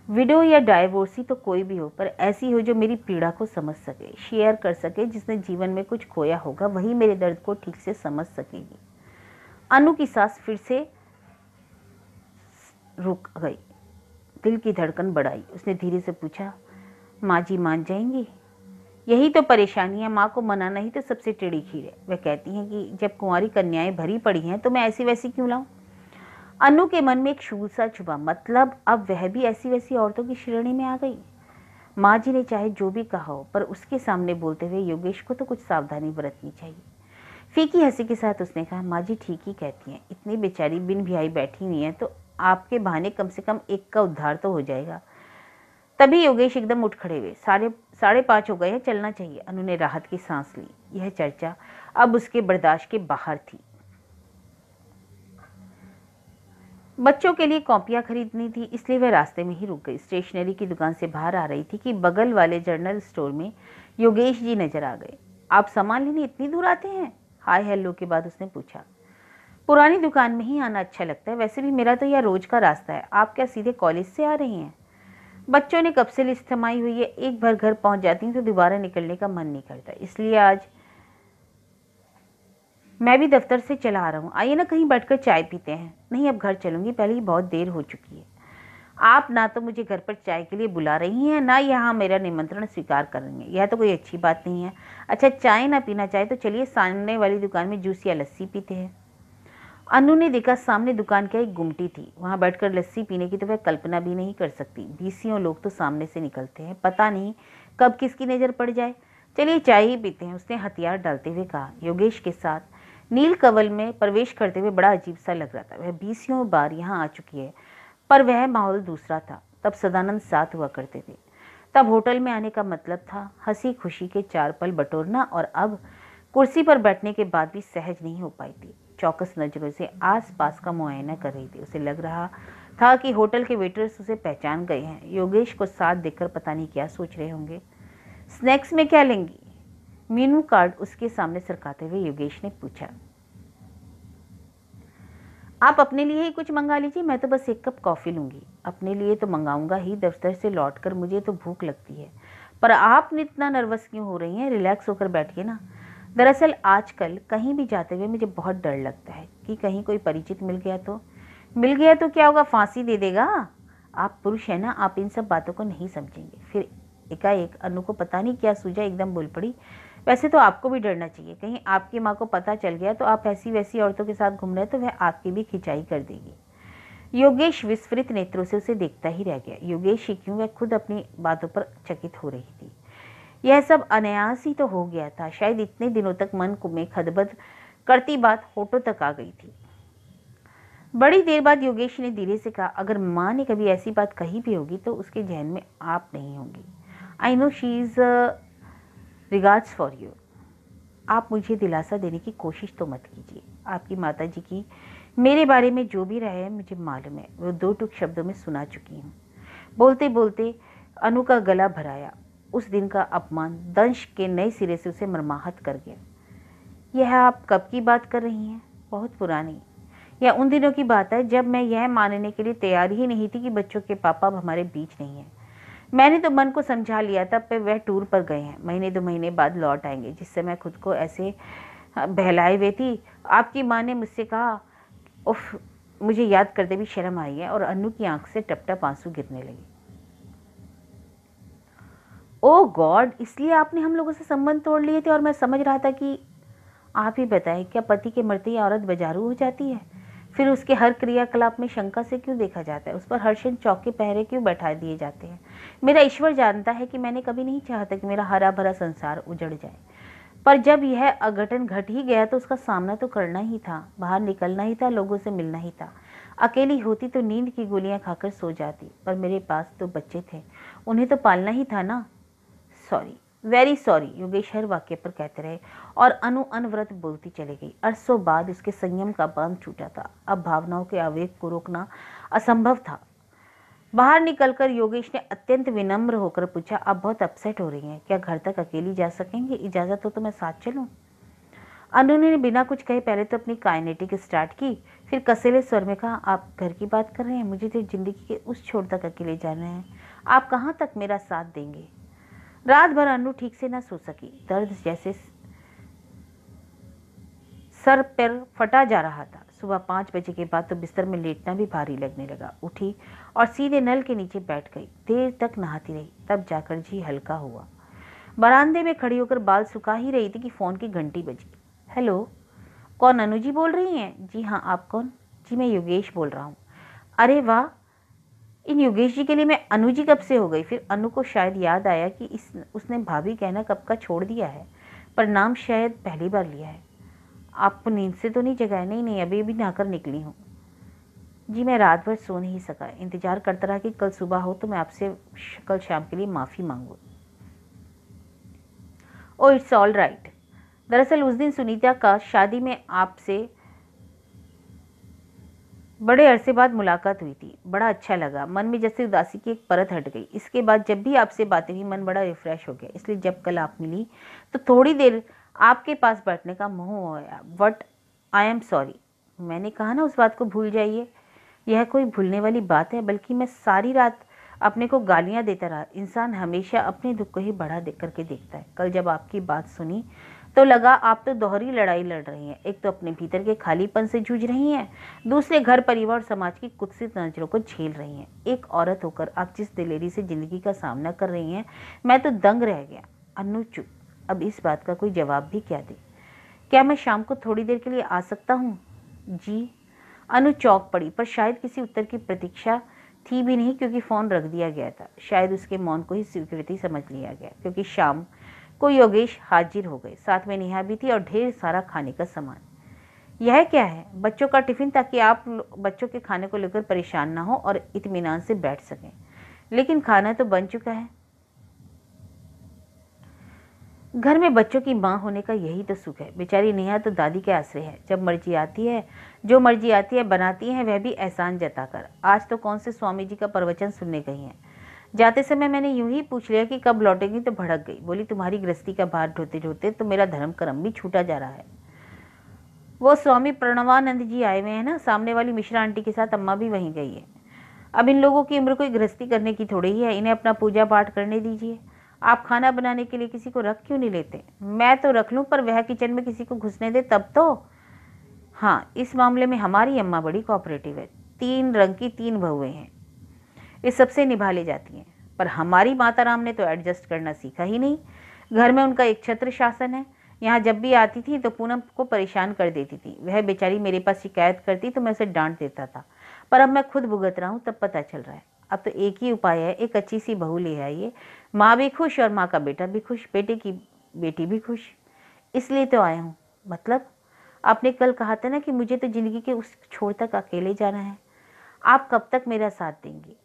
विडो या डाइवोर्सी तो कोई भी हो, पर ऐसी हो जो मेरी पीड़ा को समझ सके, शेयर कर सके। जिसने जीवन में कुछ खोया होगा वही मेरे दर्द को ठीक से समझ सकेगी। अनु की सांस फिर से रुक गई। दिल की धड़कन बढ़ाई। उसने धीरे से पूछा, माँ जी मान जाएंगी? यही तो परेशानी है, माँ को मनाना ही तो सबसे टेढ़ी खीर है। वह कहती हैं कि जब कुंवारी कन्याएं भरी पड़ी हैं तो मैं ऐसी वैसी क्यों लाऊं। अनु के मन में एक शूल सा छुपा, मतलब अब वह भी ऐसी वैसी औरतों की श्रेणी में आ गई। माँ जी ने चाहे जो भी कहा हो, पर उसके सामने बोलते हुए योगेश को तो कुछ सावधानी बरतनी चाहिए। फीकी हंसी के साथ उसने कहा, माँ जी ठीक ही कहती हैं, इतनी बेचारी बिन ब्याही बैठी हुई है तो आपके बहाने कम से कम एक का उद्धार तो हो जाएगा। तभी योगेश एकदम उठ खड़े हुए। 5:30 हो गए हैं, चलना चाहिए। अनु ने राहत की सांस ली। यह चर्चा अब उसके बर्दाश्त के बाहर थी। बच्चों के लिए कॉपियां खरीदनी थी, इसलिए वह रास्ते में ही रुक गई। स्टेशनरी की दुकान से बाहर आ रही थी कि बगल वाले जनरल स्टोर में योगेश जी नजर आ गए। आप सामान लेने इतनी दूर आते हैं? हाय हेलो के बाद उसने पूछा। पुरानी दुकान में ही आना अच्छा लगता है, वैसे भी मेरा तो यह रोज का रास्ता है। आप क्या सीधे कॉलेज से आ रही हैं? बच्चों ने कब से लिस्ट थमाई हुई है, एक बार घर पहुंच जाती हूँ तो दोबारा निकलने का मन नहीं करता, इसलिए आज मैं भी दफ्तर से चला आ रहा हूँ। आइए ना कहीं बैठकर चाय पीते हैं। नहीं, अब घर चलूंगी, पहले ही बहुत देर हो चुकी है। आप ना तो मुझे घर पर चाय के लिए बुला रही हैं, ना यहाँ मेरा निमंत्रण स्वीकार कर रही हैं। यह तो कोई अच्छी बात नहीं है। अच्छा, चाय ना पीना चाहे तो चलिए सामने वाली दुकान में जूस या लस्सी पीते हैं। अनु ने देखा सामने दुकान क्या एक गुमटी थी। वहां बैठकर लस्सी पीने की तो वह कल्पना भी नहीं कर सकती। 20 लोग तो सामने से निकलते हैं, पता नहीं कब किसकी नजर पड़ जाए। चलिए चाय ही पीते हैं, उसने हथियार डालते हुए कहा। योगेश के साथ नील कवल में प्रवेश करते हुए बड़ा अजीब सा लग रहा था। वह 20 बार यहाँ आ चुकी है, पर वह माहौल दूसरा था। तब सदानंद साथ हुआ करते थे, तब होटल में आने का मतलब था हंसी खुशी के 4 पल बटोरना, और अब कुर्सी पर बैठने के बाद भी सहज नहीं हो पाई थी। चौकस नजरों से आसपास का मुआयना कर रही थी। उसे लग रहा था कि होटल के वेटर्स उसे पहचान गए हैं। योगेश को साथ देखकर पता नहीं क्या सोच रहे होंगे। स्नैक्स में क्या लेंगी? मेनू कार्ड उसके सामने सरकाते हुए योगेश ने पूछा। आप अपने लिए ही कुछ मंगा लीजिए, मैं तो बस 1 कप कॉफी लूंगी। अपने लिए तो मंगाऊंगा ही, दफ्तर से लौटकर मुझे तो भूख लगती है। पर आप इतना नर्वस क्यों हो रही हैं? रिलैक्स होकर बैठिए ना। दरअसल आजकल कहीं भी जाते हुए मुझे बहुत डर लगता है कि कहीं कोई परिचित मिल गया तो क्या होगा, फांसी दे देगा। आप पुरुष है ना, आप इन सब बातों को नहीं समझेंगे। फिर एकाएक अनु को पता नहीं क्या सूझा, एकदम बोल पड़ी। वैसे तो आपको भी डरना चाहिए, कहीं आपकी माँ को पता चल गया तो आप ऐसी वैसी औरतों के साथ घूम रहे तो वह आपकी भी खिंचाई कर देगी। योगेश विस्फरित नेत्रों से उसे देखता ही रह गया। योगेश ही क्यों, वह खुद अपनी बातों पर चकित हो रही थी। यह सब अनायास ही तो हो गया था। शायद इतने दिनों तक मन को में खदबद करती बात होठों तक आ गई थी। बड़ी देर बाद योगेश ने धीरे से कहा, अगर माँ ने कभी ऐसी बात कही भी होगी तो उसके जहन में आप नहीं होंगी। I know she is regards for you. आप मुझे दिलासा देने की कोशिश तो मत कीजिए। आपकी माता जी की मेरे बारे में जो भी रहे है मुझे मालूम है, वो 2 टूक शब्दों में सुना चुकी हूँ। बोलते बोलते अनु का गला भराया। उस दिन का अपमान दंश के नए सिरे से उसे मर्माहत कर गया। यह आप कब की बात कर रही हैं? बहुत पुरानी। यह उन दिनों की बात है जब मैं यह मानने के लिए तैयार ही नहीं थी कि बच्चों के पापा अब हमारे बीच नहीं हैं। मैंने तो मन को समझा लिया था, पर वह टूर पर गए हैं, महीने 2 महीने बाद लौट आएंगे। जिससे मैं खुद को ऐसे बहलाए हुए थी। आपकी माँ ने मुझसे कहा, उफ, मुझे याद करते भी शर्म आई है। और अनु की आंख से टप टप आंसू गिरने लगे। ओ गॉड, इसलिए आपने हम लोगों से संबंध तोड़ लिए थे? और मैं समझ रहा था कि आप ही बताएं, क्या पति के मरते ही औरत बेजारू हो जाती है? फिर उसके हर क्रियाकलाप में शंका से क्यों देखा जाता है? उस पर हर क्षण चौके पहरे क्यों बैठा दिए जाते हैं? मेरा ईश्वर जानता है कि मैंने कभी नहीं चाहता कि मेरा हरा भरा संसार उजड़ जाए, पर जब यह अघटन घट ही गया तो उसका सामना तो करना ही था, बाहर निकलना ही था, लोगों से मिलना ही था। अकेली होती तो नींद की गोलियां खाकर सो जाती, पर मेरे पास तो बच्चे थे, उन्हें तो पालना ही था ना। सॉरी, वेरी सॉरी, योगेश हर वाक्य पर कहते रहे और अनु अनवरत बोलती चली गई। अरसों बाद उसके संयम का बांध छूटा था। अब भावनाओं के आवेग को रोकना असंभव था। बाहर निकलकर योगेश ने अत्यंत विनम्र होकर पूछा, आप बहुत अपसेट हो रही हैं, क्या घर तक अकेली जा सकेंगे? इजाजत हो तो मैं साथ चलूं? अनु ने बिना कुछ कहे पहले तो अपनी काइनेटिक स्टार्ट की, फिर कसेले स्वर में कहा, आप घर की बात कर रहे हैं? मुझे तो जिंदगी के उस छोर तक अकेले जाना है। आप कहाँ तक मेरा साथ देंगे? रात भर अनु ठीक से न सो सकी। दर्द जैसे सर पर फटा जा रहा था। सुबह 5 बजे के बाद तो बिस्तर में लेटना भी भारी लगने लगा। उठी और सीधे नल के नीचे बैठ गई। देर तक नहाती रही, तब जाकर जी हल्का हुआ। बरामदे में खड़ी होकर बाल सुखा ही रही थी कि फोन की घंटी बजी। हेलो, कौन? अनु जी बोल रही हैं? जी हाँ, आप कौन? जी मैं योगेश बोल रहा हूँ। अरे वाह, इन योगेश जी के लिए मैं अनु जी कब से हो गई। फिर अनु को शायद याद आया कि उसने भाभी कहना कब का छोड़ दिया है, पर नाम शायद पहली बार लिया है। आपको नींद से तो नहीं जगाया? नहीं नहीं, अभी अभी नहाकर निकली हूँ। जी मैं रात भर सो नहीं सका, इंतजार करता रहा कि कल सुबह हो तो मैं आपसे कल शाम के लिए माफ़ी मांगू। Oh it's all right. दरअसल उस दिन सुनीता का शादी में आपसे बड़े अरसे बाद मुलाकात हुई थी। बड़ा अच्छा लगा, मन में जैसे उदासी की एक परत हट गई। इसके बाद जब भी आपसे बातें हुई मन बड़ा रिफ्रेश हो गया। इसलिए जब कल आप मिली तो थोड़ी देर आपके पास बैठने का मोह हो गया। But I am sorry. मैंने कहा ना उस बात को भूल जाइए। यह कोई भूलने वाली बात है? बल्कि मैं सारी रात अपने को गालियां देता रहा। इंसान हमेशा अपने दुख को ही बढ़ा करके देखता है। कल जब आपकी बात सुनी तो लगा आप तो दोहरी लड़ाई लड़ रही हैं। एक तो अपने भीतर के खालीपन से जूझ रही हैं, दूसरे घर परिवार और समाज की कुत्सित नजरों को झेल रही हैं। एक औरत होकर आप जिस दिलेरी से जिंदगी का सामना कर रही हैं, मैं तो दंग रह गया। अनु चुप। अब इस बात का कोई जवाब भी क्या दे? क्या मैं शाम को थोड़ी देर के लिए आ सकता हूँ? जी। अनु चौंक पड़ी, पर शायद किसी उत्तर की प्रतीक्षा थी भी नहीं, क्योंकि फोन रख दिया गया था। शायद उसके मौन को ही स्वीकृति समझ लिया गया, क्योंकि शाम को योगेश हाजिर हो गए। साथ में नेहा भी थी और ढेर सारा खाने का सामान। यह क्या है? बच्चों का टिफिन, ताकि आप बच्चों के खाने को लेकर परेशान ना हो और इत्मीनान से बैठ सकें। लेकिन खाना तो बन चुका है। घर में बच्चों की माँ होने का यही तो सुख है। बेचारी नेहा तो दादी के आश्रय है। जब मर्जी आती है, जो मर्जी आती है बनाती है, वह भी एहसान जताकर। आज तो कौन से स्वामी जी का प्रवचन सुनने गई हैं। जाते समय मैंने यूं ही पूछ लिया कि कब लौटेंगी, तो भड़क गई। बोली तुम्हारी गृहस्थी का भार ढोते ढोते तो मेरा धर्म कर्म भी छूटा जा रहा है। वो स्वामी प्रणवानंद जी आए हुए हैं ना, सामने वाली मिश्रा आंटी के साथ अम्मा भी वहीं गई है। अब इन लोगों की उम्र कोई गृहस्थी करने की थोड़ी ही है। इन्हें अपना पूजा पाठ करने दीजिए। आप खाना बनाने के लिए किसी को रख क्यों नहीं लेते? मैं तो रख लूं, पर वह किचन में किसी को घुसने दे तब तो। हाँ, इस मामले में हमारी अम्मा बड़ी कोऑपरेटिव है। 3 रंग की 3 बहुएं हैं, ये सबसे निभा ले जाती हैं। पर हमारी माता राम ने तो एडजस्ट करना सीखा ही नहीं। घर में उनका एक छत्र शासन है। यहाँ जब भी आती थी तो पूनम को परेशान कर देती थी। वह बेचारी मेरे पास शिकायत करती तो मैं उसे डांट देता था, पर अब मैं खुद भुगत रहा हूँ, तब पता चल रहा है। अब तो एक ही उपाय है, एक अच्छी सी बहू ले आइए। माँ भी खुश और माँ का बेटा भी खुश, बेटे की बेटी भी खुश। इसलिए तो आया हूँ। मतलब? आपने कल कहा था ना कि मुझे तो जिंदगी के उस छोर तक अकेले जाना है। आप कब तक मेरा साथ देंगी?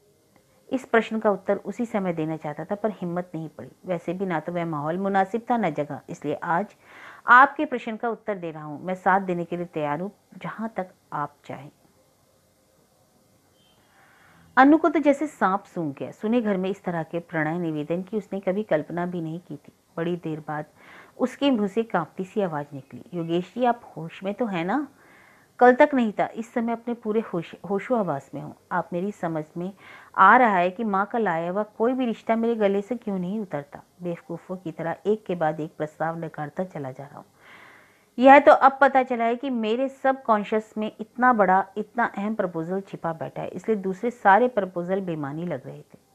इस प्रश्न का उत्तर उसी समय देना चाहता था, पर हिम्मत नहीं पड़ी। वैसे भी ना तो वह माहौल मुनासिब था, न जगह। इसलिए आज आपके प्रश्न का उत्तर दे रहा हूं। मैं साथ देने के लिए तैयार हूं, जहां तक आप चाहें। अनु को तो जैसे सांप सूंघ गया। सुने घर में इस तरह के प्रणय निवेदन की उसने कभी कल्पना भी नहीं की थी। बड़ी देर बाद उसके मुंह से कांपती सी आवाज निकली, योगेश जी आप होश में तो है ना? कल तक नहीं था, इस समय अपने पूरे होशो हवास में हूँ। आप मेरी समझ में आ रहा है कि माँ का लाया हुआ कोई भी रिश्ता मेरे गले से क्यों नहीं उतरता। बेवकूफ़ों की तरह एक के बाद एक प्रस्ताव नकारता चला जा रहा हूँ। यह तो अब पता चला है कि मेरे सब कॉन्शियस में इतना बड़ा, इतना अहम प्रपोजल छिपा बैठा है, इसलिए दूसरे सारे प्रपोजल बेमानी लग रहे थे।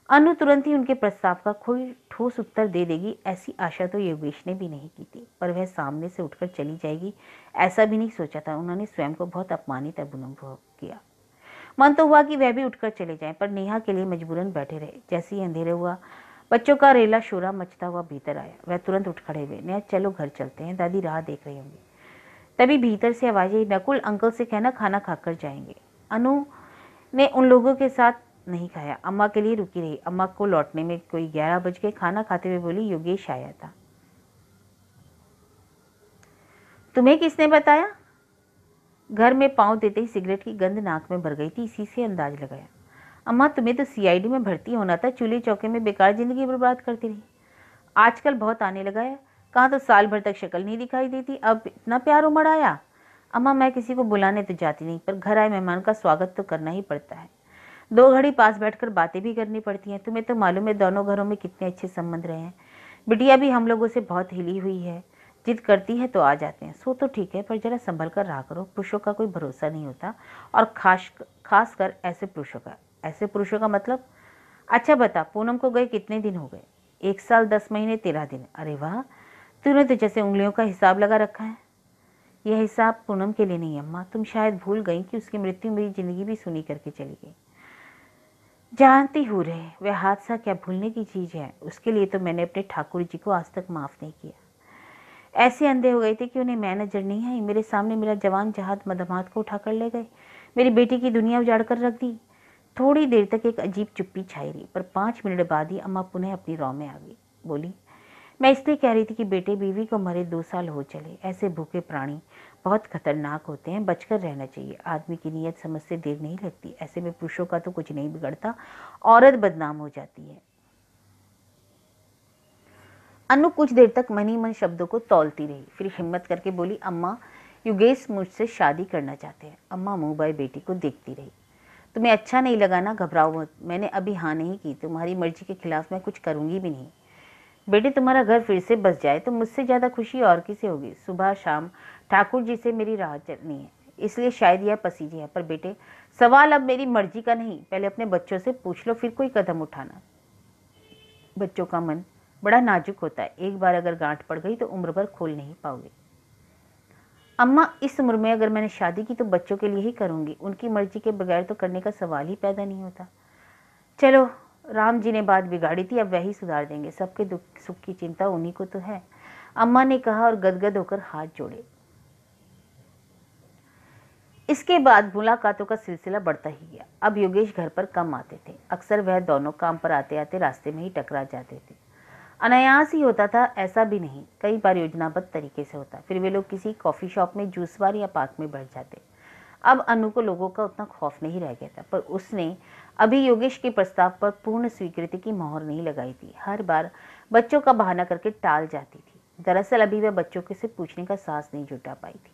अनु तुरंत ही उनके प्रस्ताव का कोई ठोस उत्तर दे देगी, ऐसी आशा तो योगेश ने भी नहीं की थी। पर वह सामने से उठकर चली जाएगी, ऐसा भी नहीं सोचा था। उन्होंने स्वयं को बहुत अपमानित अनुभव किया। मन तो हुआ कि वह भी उठकर चले जाएं, पर नेहा के लिए मजबूरन बैठे रहे। जैसे ही अंधेरे हुआ, बच्चों का रेला शोरा मचता हुआ भीतर आया। वह तुरंत उठ खड़े हुए। नेहा चलो घर चलते हैं, दादी राह देख रही होंगी। तभी भीतर से आवाज आई, नकुल अंकल से कहना खाना खाकर जाएंगे। अनु ने उन लोगों के साथ नहीं खाया, अम्मा के लिए रुकी रही। अम्मा को लौटने में कोई 11 बज गए। खाना खाते हुए बोली, योगेश आया था। तुम्हें किसने बताया? घर में पांव देते ही सिगरेट की गंध नाक में भर गई थी, इसी से अंदाज लगाया। अम्मा तुम्हें तो सीआईडी में भर्ती होना था, चूल्हे चौके में बेकार जिंदगी बर्बाद करती रही। आजकल बहुत आने लगा है। कहाँ तो साल भर तक शक्ल नहीं दिखाई देती, अब इतना प्यार उमड़ आया। अम्मा मैं किसी को बुलाने तो जाती नहीं, पर घर आए मेहमान का स्वागत तो करना ही पड़ता है। 2 घड़ी पास बैठकर बातें भी करनी पड़ती हैं। तुम्हें तो मालूम है दोनों घरों में कितने अच्छे संबंध रहे हैं। बिटिया भी हम लोगों से बहुत हिली हुई है। जिद करती है तो आ जाते हैं। सो तो ठीक है, पर जरा संभल कर रहा करो। पुरुषों का कोई भरोसा नहीं होता, और खास कर ऐसे पुरुषों का। ऐसे पुरुषों का मतलब? अच्छा बता, पूनम को गए कितने दिन हो गए? 1 साल 10 महीने 13 दिन। अरे वाह, तूने तो जैसे उंगलियों का हिसाब लगा रखा है। यह हिसाब पूनम के लिए नहीं अम्मा, तुम शायद भूल गई कि उसकी मृत्यु मेरी जिंदगी भी सुनी करके चली गई। जानती हूँ रे, वह हादसा क्या भूलने की चीज है। उसके लिए तो मैंने अपने ठाकुर जी को आज तक माफ नहीं किया। ऐसे अंधे हो गए थे कि उन्हें मैं नजर नहीं आई। मेरे सामने मेरा जवान जहाज मदमात को उठाकर ले गए, मेरी बेटी की दुनिया उजाड़ कर रख दी। थोड़ी देर तक एक अजीब चुप्पी छाई रही, पर 5 मिनट बाद ही अम्मा पुनः अपनी रौ में आ गई। बोली, मैं इसलिए कह रही थी कि बेटे बीवी को मरे 2 साल हो चले। ऐसे भूखे प्राणी बहुत खतरनाक होते हैं, बचकर रहना चाहिए। आदमी की नीयत समझते देर नहीं लगती। ऐसे में पुरुषों का तो कुछ नहीं बिगड़ता, औरत बदनाम हो जाती है। अनु कुछ देर तक मन ही मन शब्दों को तौलती रही, फिर हिम्मत करके बोली, अम्मा योगेश मुझसे शादी करना चाहते हैं। अम्मा मुंह बाई बेटी को देखती रही। तुम्हें अच्छा नहीं लगा ना, घबराओ मत, मैंने अभी हाँ नहीं की। तुम्हारी मर्जी के खिलाफ मैं कुछ करूंगी भी नहीं। बेटे तुम्हारा घर फिर से बस जाए तो मुझसे ज्यादा खुशी और किसे होगी। सुबह शाम ठाकुर जी से मेरी राह चलनी है, इसलिए शायद यह पसीजे है। पर बेटे सवाल अब मेरी मर्जी का नहीं, पहले अपने बच्चों से पूछ लो फिर कोई कदम उठाना। बच्चों का मन बड़ा नाजुक होता है, एक बार अगर गांठ पड़ गई तो उम्र भर खोल नहीं पाओगे। अम्मा इस उम्र में अगर मैंने शादी की तो बच्चों के लिए ही करूंगी, उनकी मर्जी के बगैर तो करने का सवाल ही पैदा नहीं होता। चलो, राम जी ने बात बिगाड़ी थी, अब वही सुधार देंगे। सबके दुख सुख की चिंता उन्हीं को तो है, अम्मा ने कहा और गदगद होकर हाथ जोड़े। इसके बाद मुलाकातों का सिलसिला बढ़ता ही गया। अब योगेश घर पर कम आते थे, अक्सर वह दोनों काम पर आते आते रास्ते में ही टकरा जाते थे। अनायास ही होता था, ऐसा भी नहीं, कई बार योजनाबद्ध तरीके से होता। फिर वे लोग किसी कॉफी शॉप में, जूस बार या पार्क में बैठ जाते। अब अनु को लोगों का उतना खौफ नहीं रह गया था, पर उसने अभी योगेश के प्रस्ताव पर पूर्ण स्वीकृति की मोहर नहीं लगाई थी। हर बार बच्चों का बहाना करके टाल जाती थी। दरअसल अभी वह बच्चों के से पूछने का साहस नहीं जुटा पाई थी।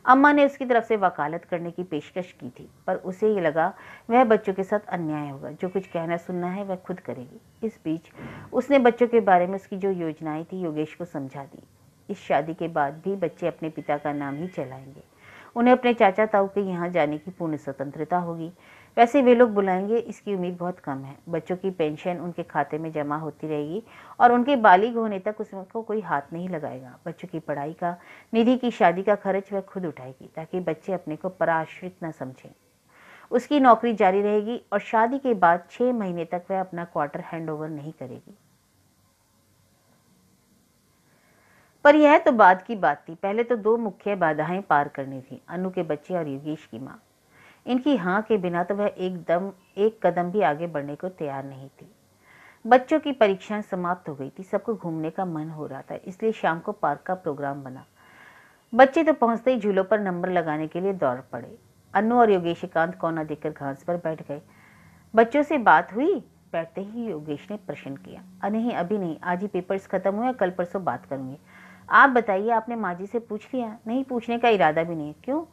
अम्मा ने उसकी तरफ से वकालत करने की पेशकश की थी, पर उसे ये लगा वह बच्चों के साथ अन्याय होगा। जो कुछ कहना सुनना है वह खुद करेगी। इस बीच उसने बच्चों के बारे में उसकी जो योजनाएं थी योगेश को समझा दी। इस शादी के बाद भी बच्चे अपने पिता का नाम ही चलाएंगे। उन्हें अपने चाचा ताऊ के यहाँ जाने की पूर्ण स्वतंत्रता होगी। वैसे वे लोग बुलाएंगे, इसकी उम्मीद बहुत कम है। बच्चों की पेंशन उनके खाते में जमा होती रहेगी और उनके बालिग होने तक उसको कोई हाथ नहीं लगाएगा। बच्चों की पढ़ाई का, निधि की शादी का खर्च वह खुद उठाएगी, ताकि बच्चे अपने को पराश्रित न समझें। उसकी नौकरी जारी रहेगी और शादी के बाद 6 महीने तक वह अपना क्वार्टर हैंडओवर नहीं करेगी। पर यह तो बाद की बात थी। पहले तो 2 मुख्य बाधाएं पार करनी थी, अनु के बच्चे और योगेश की माँ। इनकी हाँ के बिना तो वह एक कदम भी आगे बढ़ने को तैयार नहीं थी। बच्चों की परीक्षाएं समाप्त हो गई थी, सबको घूमने का मन हो रहा था, इसलिए शाम को पार्क का प्रोग्राम बना। बच्चे तो पहुंचते ही झूलों पर नंबर लगाने के लिए दौड़ पड़े। अनु और योगेश एकांत कोना देखकर घास पर बैठ गए। बच्चों से बात हुई? बैठते ही योगेश ने प्रश्न किया। नहीं, अभी नहीं, आज ही पेपर्स खत्म हुए, कल परसों बात करूंगी। आप बताइए, आपने माँ जी से पूछ लिया? नहीं, पूछने का इरादा भी नहीं। क्यों?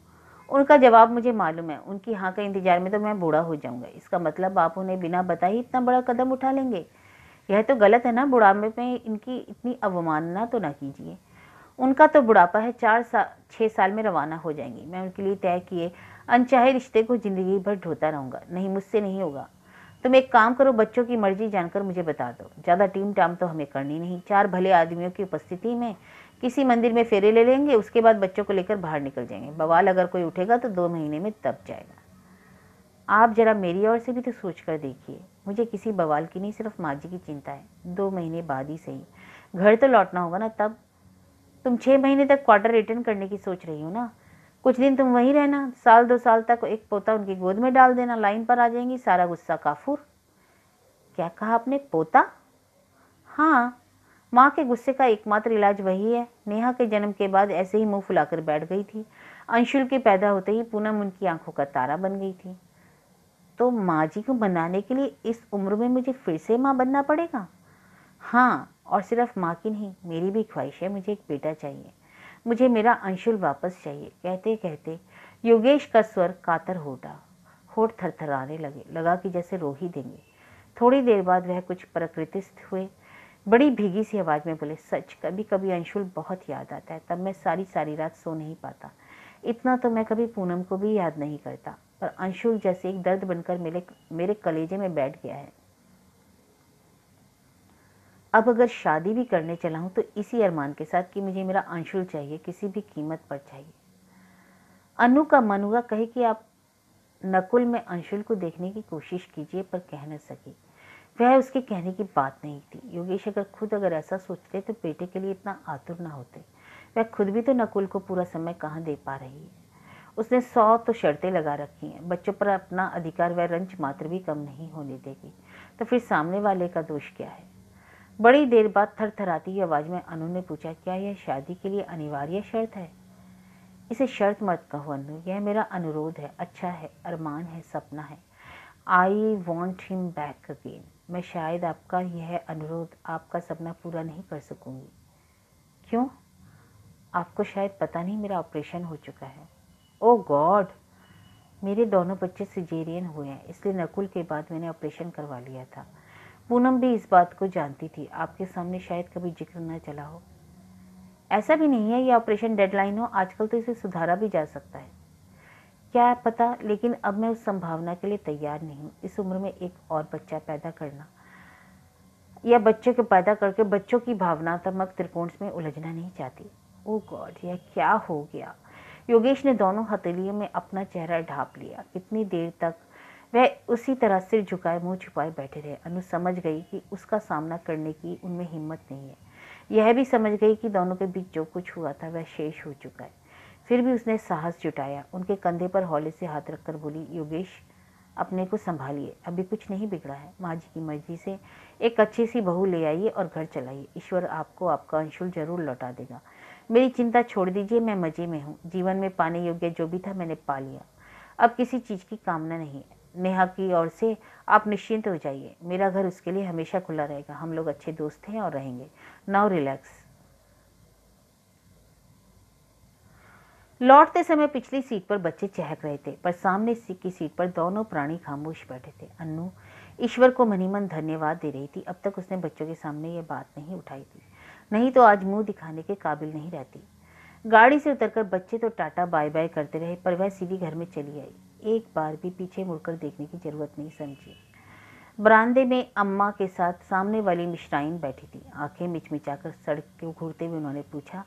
उनका जवाब मुझे मालूम है। उनकी हाँ का इंतजार में तो मैं बूढ़ा हो जाऊंगा। इसका मतलब आप उन्हें बिना बताए ही इतना बड़ा कदम उठा लेंगे? यह तो गलत है ना। बुढ़ापे में इनकी इतनी अवमानना तो ना कीजिए। उनका तो बुढ़ापा है, 6 साल में रवाना हो जाएंगी। मैं उनके लिए तय किए अनचाहे रिश्ते को जिंदगी भर ढोता रहूंगा। नहीं, मुझसे नहीं होगा। तुम एक काम करो, बच्चों की मर्जी जानकर मुझे बता दो। ज्यादा टीम टाम तो हमें करनी नहीं। 4 भले आदमियों की उपस्थिति में किसी मंदिर में फेरे ले लेंगे, उसके बाद बच्चों को लेकर बाहर निकल जाएंगे। बवाल अगर कोई उठेगा तो 2 महीने में दब जाएगा। आप जरा मेरी ओर से भी तो सोच कर देखिए। मुझे किसी बवाल की नहीं, सिर्फ माँ जी की चिंता है। 2 महीने बाद ही सही, घर तो लौटना होगा ना। तब तुम 6 महीने तक क्वार्टर रिटर्न करने की सोच रही हो ना। कुछ दिन तुम वहीं रहना, 1-2 साल तक एक पोता उनकी गोद में डाल देना। लाइन पर आ जाएंगी, सारा गुस्सा काफूर। क्या कहा आपने? पोता? हाँ, माँ के गुस्से का एकमात्र इलाज वही है। नेहा के जन्म के बाद ऐसे ही मुंह फुलाकर बैठ गई थी। अंशुल के पैदा होते ही पूनम उनकी आंखों का तारा बन गई थी। तो माँ जी को मनाने के लिए इस उम्र में मुझे फिर से माँ बनना पड़ेगा? हाँ, और सिर्फ माँ की नहीं, मेरी भी ख्वाहिश है। मुझे एक बेटा चाहिए। मुझे मेरा अंशुल वापस चाहिए। कहते कहते योगेश का स्वर कातर हो उठा। होठ थरथराने लगा कि जैसे रो ही देंगे। थोड़ी देर बाद वह कुछ प्रकृतिस्थ हुए, बड़ी भीगी सी आवाज में बोले, सच कभी कभी अंशुल बहुत याद आता है। तब मैं सारी सारी रात सो नहीं पाता। इतना तो मैं कभी पूनम को भी याद नहीं करता, पर अंशुल जैसे एक दर्द बनकर मेरे कलेजे में बैठ गया है। अब अगर शादी भी करने चला हूँ तो इसी अरमान के साथ कि मुझे मेरा अंशुल चाहिए, किसी भी कीमत पर चाहिए। अनु का मन हुआ कहे कि आप नकुल में अंशुल को देखने की कोशिश कीजिए, पर कह न सकी। वह उसके कहने की बात नहीं थी। योगेश अगर ऐसा सोचते तो बेटे के लिए इतना आतुर ना होते। वह खुद भी तो नकुल को पूरा समय कहाँ दे पा रही है। उसने 100 तो शर्तें लगा रखी हैं। बच्चों पर अपना अधिकार वह रंच मात्र भी कम नहीं होने देगी। तो फिर सामने वाले का दोष क्या है। बड़ी देर बाद थरथराती हुई आवाज में अनु ने पूछा, क्या यह शादी के लिए अनिवार्य शर्त है? इसे शर्त मत कहो अनु, यह मेरा अनुरोध है, अच्छा है, अरमान है, सपना है। I want him back again. मैं शायद आपका यह अनुरोध, आपका सपना पूरा नहीं कर सकूंगी। क्यों? आपको शायद पता नहीं, मेरा ऑपरेशन हो चुका है। ओह गॉड! मेरे दोनों बच्चे सिजेरियन हुए हैं, इसलिए नकुल के बाद मैंने ऑपरेशन करवा लिया था। पूनम भी इस बात को जानती थी, आपके सामने शायद कभी जिक्र न चला हो। ऐसा भी नहीं है ये ऑपरेशन डेडलाइन हो, आजकल तो इसे सुधारा भी जा सकता है। क्या पता, लेकिन अब मैं उस संभावना के लिए तैयार नहीं हूँ। इस उम्र में एक और बच्चा पैदा करना या बच्चे को पैदा करके बच्चों की भावनात्मक त्रिकोण में उलझना नहीं चाहती। ओह गॉड, यह क्या हो गया? योगेश ने दोनों हथेलियों में अपना चेहरा ढांप लिया। कितनी देर तक वह उसी तरह सिर झुकाए मुंह छुपाए बैठे रहे। अनु समझ गई कि उसका सामना करने की उनमें हिम्मत नहीं है। यह भी समझ गई कि दोनों के बीच जो कुछ हुआ था वह शेष हो चुका है। फिर भी उसने साहस जुटाया, उनके कंधे पर हौले से हाथ रखकर बोली, योगेश अपने को संभालिए, अभी कुछ नहीं बिगड़ा है। माँ जी की मर्जी से एक अच्छी सी बहू ले आइए और घर चलाइए। ईश्वर आपको आपका अंशुल जरूर लौटा देगा। मेरी चिंता छोड़ दीजिए, मैं मजे में हूँ। जीवन में पाने योग्य जो भी था मैंने पा लिया, अब किसी चीज़ की कामना नहीं है। नेहा की ओर से आप निश्चिंत हो जाइए, मेरा घर उसके लिए हमेशा खुला रहेगा। हम लोग अच्छे दोस्त हैं और रहेंगे। Now relax. लौटते समय पिछली सीट पर बच्चे चहक रहे थे, पर सामने की सीट पर दोनों प्राणी खामोश बैठे थे। अन्नू ईश्वर को मनी मन धन्यवाद दे रही थी। अब तक उसने बच्चों के सामने ये बात नहीं उठाई थी, नहीं तो आज मुंह दिखाने के काबिल नहीं रहती। गाड़ी से उतरकर बच्चे तो टाटा बाय बाय करते रहे, पर वह सीधी घर में चली आई। एक बार भी पीछे मुड़कर देखने की जरूरत नहीं समझी। बरामदे में अम्मा के साथ सामने वाली मिश्राइन बैठी थी। आंखें मिचमिचाकर सड़क को घूरते हुए उन्होंने पूछा,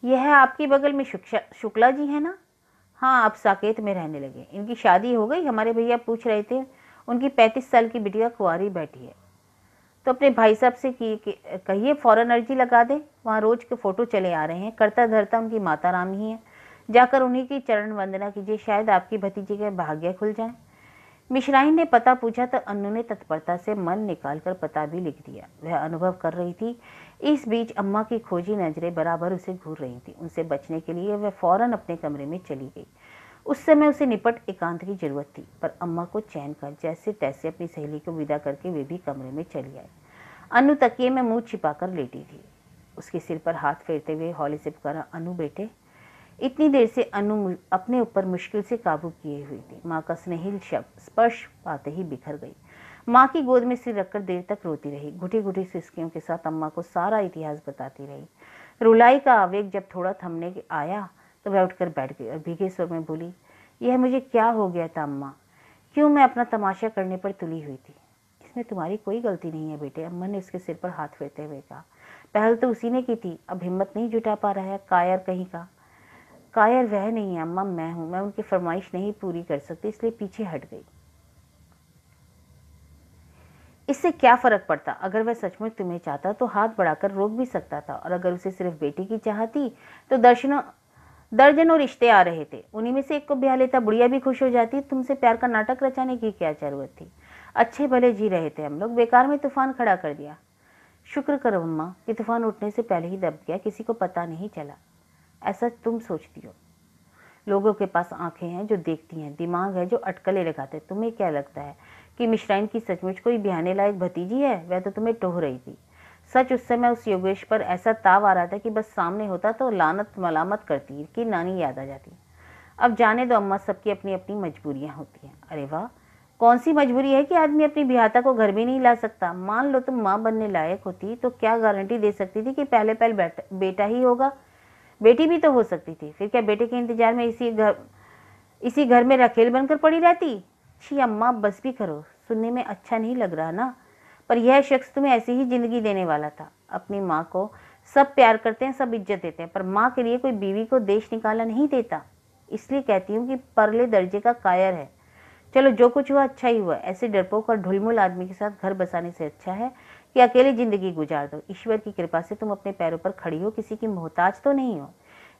यह आपके बगल में शुक्ला जी है ना? हाँ, आप साकेत में रहने लगे। इनकी शादी हो गई? हमारे भैया पूछ रहे थे। उनकी 35 साल की बिटिया कुंवारी बैठी है। तो अपने भाई साहब से कहिए फौरन अर्जी लगा दे। वहाँ रोज के फोटो चले आ रहे हैं। करता धरता उनकी माता राम ही है। जाकर उन्हीं की चरण वंदना कीजिए, शायद आपकी भतीजी के भाग्य खुल जाए। मिश्राइन ने पता पूछा तो अन्नू ने तत्परता से मन निकालकर पता भी लिख दिया। वह अनुभव कर रही थी। इस बीच अम्मा की खोजी नजरें बराबर उसे घूर रही थी। उनसे बचने के लिए वह फौरन अपने कमरे में चली गई। उस समय उसे निपट एकांत की जरूरत थी, पर अम्मा को चैन कर जैसे तैसे अपनी सहेली को विदा करके वे भी कमरे में चली आई। अनु तकिए में मुंह छिपाकर लेटी थी। उसके सिर पर हाथ फेरते हुए हौले से पुकारा, अनु बेटे। इतनी देर से अनु अपने ऊपर मुश्किल से काबू किए हुई थी। माँ का स्नेहिल शब्द स्पर्श पाते ही बिखर गई। माँ की गोद में सिर रखकर देर तक रोती रही। घुटी घुटी सिसकियों के साथ अम्मा को सारा इतिहास बताती रही। रुलाई का आवेग जब थोड़ा थमने आया तो वह उठकर बैठ गई और भीगे स्वर में बोली, यह मुझे क्या हो गया था अम्मा? क्यों मैं अपना तमाशा करने पर तुली हुई थी? इसमें तुम्हारी कोई गलती नहीं है बेटे, अम्मा ने उसके सिर पर हाथ फेरते हुए कहा। पहल तो उसी ने की थी, अब हिम्मत नहीं जुटा पा रहा है, कायर कहीं का। कायर वह नहीं है अम्मा, मैं हूं। मैं उनकी फरमाइश नहीं पूरी कर सकती, इसलिए पीछे हट गई। इससे क्या फर्क पड़ता? अगर वह सचमुच तुम्हें चाहता तो हाथ बढ़ाकर रोक भी सकता था, और अगर उसे सिर्फ बेटी की चाह थी तो दर्जनों रिश्ते आ रहे थे, उन्हीं में से एक को ब्याह लेता, बुढ़िया भी खुश हो जाती। तुमसे प्यार का नाटक रचाने की क्या जरूरत थी? अच्छे भले जी रहे थे हम लोग, बेकार में तूफान खड़ा कर दिया। शुक्र करो अम्मा कि तूफान उठने से पहले ही दब गया, किसी को पता नहीं चला। ऐसा तुम सोचती हो। लोगों के पास आंखें हैं जो देखती हैं, दिमाग है जो अटकलें लगाते। तुम्हें क्या लगता है कि मिश्राइन की सचमुच कोई ब्याहने लायक भतीजी है? वह तो तुम्हें टोह रही थी। सच उस समय उस योगेश पर ऐसा ताव आ रहा था कि बस सामने होता तो लानत मलामत करती कि नानी याद आ जाती। अब जाने दो अम्मा, सबकी अपनी अपनी मजबूरियां होती हैं। अरे वाह, कौन सी मजबूरी है कि आदमी अपनी ब्याहता को घर में नहीं ला सकता? मान लो तुम माँ बनने लायक होती तो क्या गारंटी दे सकती थी कि पहले पहल बेटा ही होगा? बेटी भी तो हो सकती थी। फिर क्या बेटे के इंतजार में इसी घर में रखेल बनकर पड़ी रहती? छी अम्मा, बस भी करो, सुनने में अच्छा नहीं लग रहा ना। पर यह शख्स तुम्हें ऐसी ही जिंदगी देने वाला था। अपनी माँ को सब प्यार करते हैं, सब इज्जत देते हैं, पर माँ के लिए कोई बीवी को देश निकाला नहीं देता। इसलिए कहती हूँ कि परले दर्जे का कायर है। चलो जो कुछ हुआ अच्छा ही हुआ। ऐसे डरपोक और ढुलमुल आदमी के साथ घर बसाने से अच्छा है कि अकेली जिंदगी गुजार दो। ईश्वर की कृपा से तुम अपने पैरों पर खड़ी हो, किसी की मोहताज तो नहीं हो।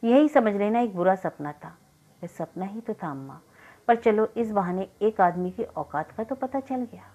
यही समझ लेना एक बुरा सपना था। वह सपना ही तो था अम्मा, पर चलो इस बहाने एक आदमी की औकात का तो पता चल गया।